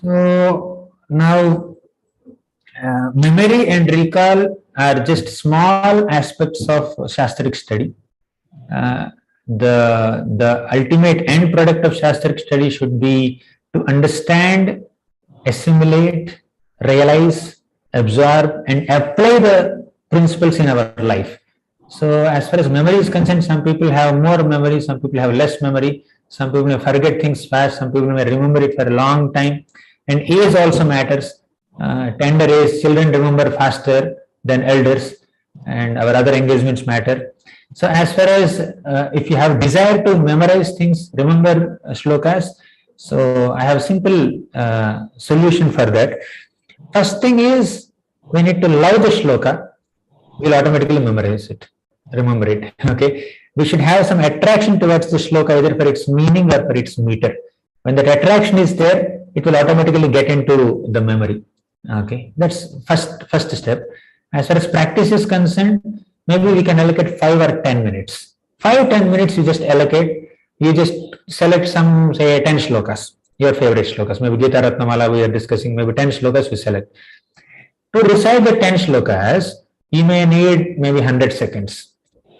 So now memory and recall are just small aspects of Shastric study. the ultimate end product of Shastric study should be to understand, assimilate, realize, absorb, and apply the principles in our life. So as far as memory is concerned, some people have more memory, some people have less memory, some people may forget things fast, some people may remember it for a long time. And age also matters. Tender age, children remember faster than elders, and our other engagements matter. So as far as if you have desire to memorize things, remember shlokas, so I have a simple solution for that. First thing is, we need to love the shloka, we'll automatically memorize it, remember it. Okay, we should have some attraction towards the shloka, either for its meaning or for its meter. When that attraction is there, it will automatically get into the memory. Okay, that's first step. As far as practice is concerned, maybe we can allocate 5 or 10 minutes. 5-10 minutes you just allocate. You just select some, say, 10 shlokas, your favorite shlokas. Maybe Gita Ratnamala we are discussing, maybe 10 shlokas we select. To recite the 10 shlokas, you may need maybe 100 seconds,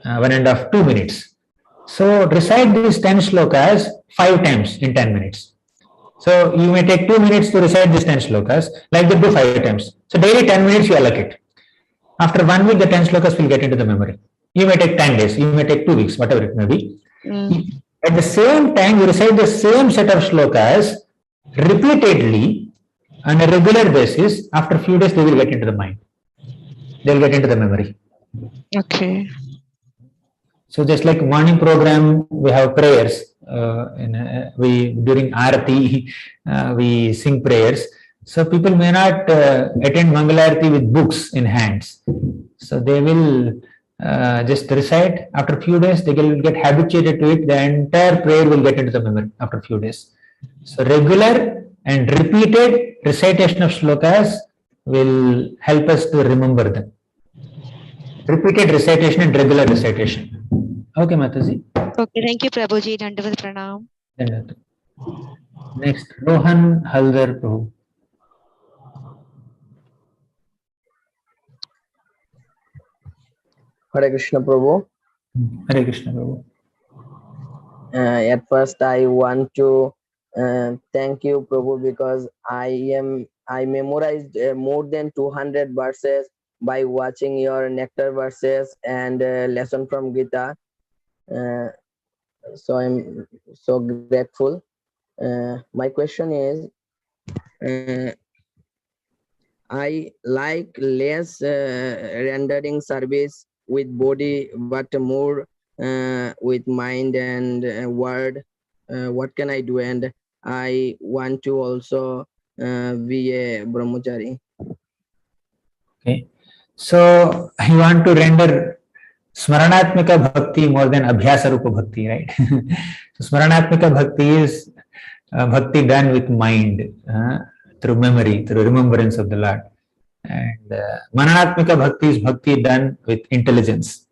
1.5, 2 minutes. So recite these 10 shlokas 5 times in 10 minutes. So you may take 2 minutes to recite these 10 shlokas, like that do 5 times. So daily 10 minutes you allocate. After 1 week, the 10 shlokas will get into the memory. You may take 10 days, you may take 2 weeks, whatever it may be. At the same time, you recite the same set of shlokas repeatedly on a regular basis. After a few days, they will get into the mind. They will get into the memory. Okay. So just like morning program, we have prayers. During Aarati, we sing prayers. So people may not attend Mangalarati with books in hands. So they will just recite. After a few days, they will get habituated to it. The entire prayer will get into the memory after a few days. So regular and repeated recitation of shlokas will help us to remember them. Repeated recitation and regular recitation. Okay, Mataji. Okay, thank you, Prabhuji. Dandavat Pranam. Next, Rohan Haldar Prabhu. Hare Krishna Prabhu. Hare Krishna Prabhu. At first, I want to thank you, Prabhu, because I memorized more than 200 verses by watching your nectar verses and lesson from Gita. So I'm so grateful. My question is, I like less rendering service with body, but more with mind and word. What can I do? And I want to also be a brahmachari. Okay, so I want to render Smaranatmika Bhakti more than Abhyasa Rupa Bhakti, right? So Smaranatmika Bhakti is bhakti done with mind, through memory, through remembrance of the Lord. And Mananatmika Bhakti is bhakti done with intelligence.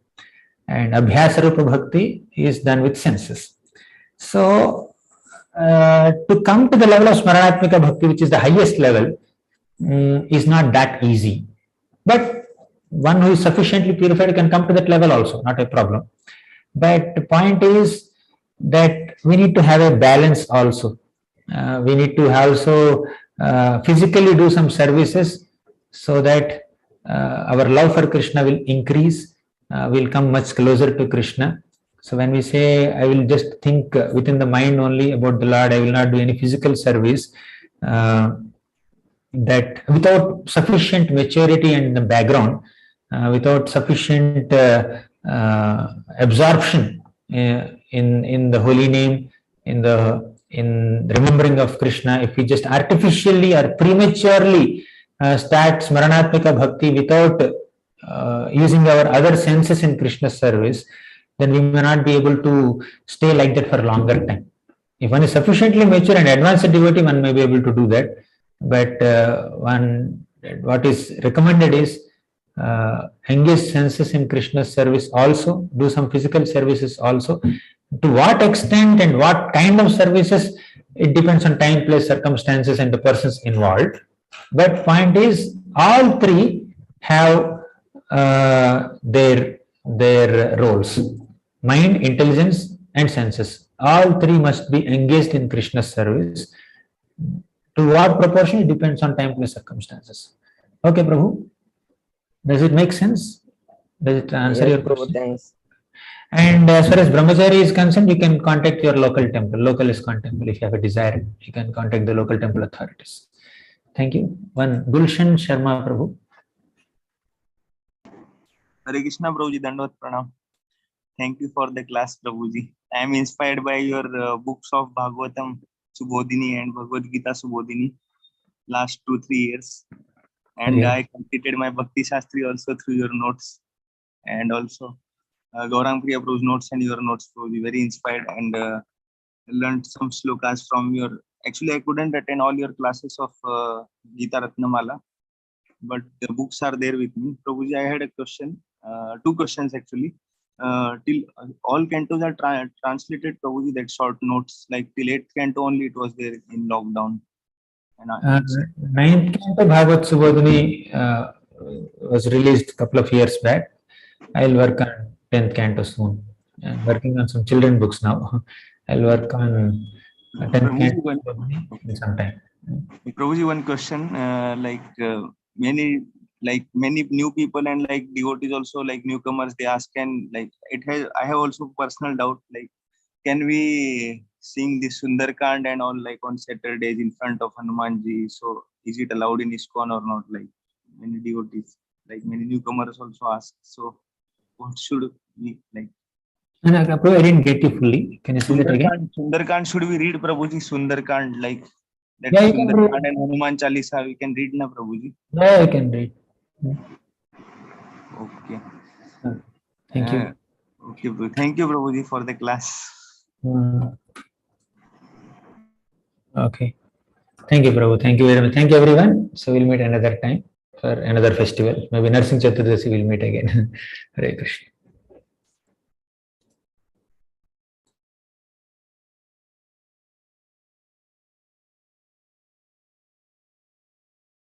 And Abhyasa Rupa Bhakti is done with senses. So to come to the level of Smaranatmika Bhakti, which is the highest level, is not that easy. But one who is sufficiently purified can come to that level also, not a problem. But the point is that we need to have a balance also. We need to also physically do some services so that our love for Krishna will increase, we'll come much closer to Krishna. So when we say, I will just think within the mind only about the Lord, I will not do any physical service, that without sufficient maturity and the background, without sufficient absorption in the holy name, in remembering of Krishna, if we just artificially or prematurely start Smaranatmika Bhakti without using our other senses in Krishna's service, then we may not be able to stay like that for a longer time. If one is sufficiently mature and advanced devotee, one may be able to do that. But what is recommended is engage senses in Krishna's service also, do some physical services also. To what extent and what kind of services, it depends on time, place, circumstances and the persons involved. But point is, all three have their roles: mind, intelligence and senses. All three must be engaged in Krishna's service. To what proportion? It depends on time plus circumstances. Okay, Prabhu. Does it make sense? Does it answer Yes, your Prabhu, question? thanks. And as far as brahmachari is concerned, you can contact your local temple, local ISKCON temple. If you have a desire, you can contact the local temple authorities. Thank you. One Gulshan Sharma Prabhu. Hare Krishna Prabhuji, Dandavad Pranam. Thank you for the class, Prabhuji. I am inspired by your books of Bhagavatam Subodhini and Bhagavad Gita Subodhini last 2-3 years. And Yeah. I completed my Bhakti Shastri also through your notes. And also Gauranga Priya Prabhu's notes and your notes, Prabhuji. Very inspired and learned some slokas from your... Actually, I couldn't attend all your classes of Gita Ratnamala, but the books are there with me. Prabhuji, I had a question, 2 questions actually. Till all cantos are translated, Prabhuji, that short notes, like till 8th canto only it was there in lockdown. And 9th canto Bhagavad Subodhini was released a couple of years back. I'll work on 10th canto soon. I'm working on some children books now. I'll work on 10th canto in some time. Prabhuji, one question, many new people and like devotees also, like newcomers, they ask, and like I have also personal doubt, like can we sing the Sundarkanda and all like on Saturdays in front of Hanumanji? So is it allowed in ISKCON or not? Like many devotees, like many newcomers also ask. So what should we like? And I didn't get you fully. Can you say that again? Sundarkand, should we read Prabhuji Sundarkand, like that? Yeah, you can read. Sundarkand and Hanuman Chalisa we can read na Prabhuji? Yeah, you can read. Okay. Thank you. Okay, thank you, Prabhuji, for the class. Okay. Thank you, Prabhu. Thank you very much. Thank you, everyone. So we'll meet another time for another festival. Maybe Narsingh Chaturdasi we'll meet again. Hare Krishna.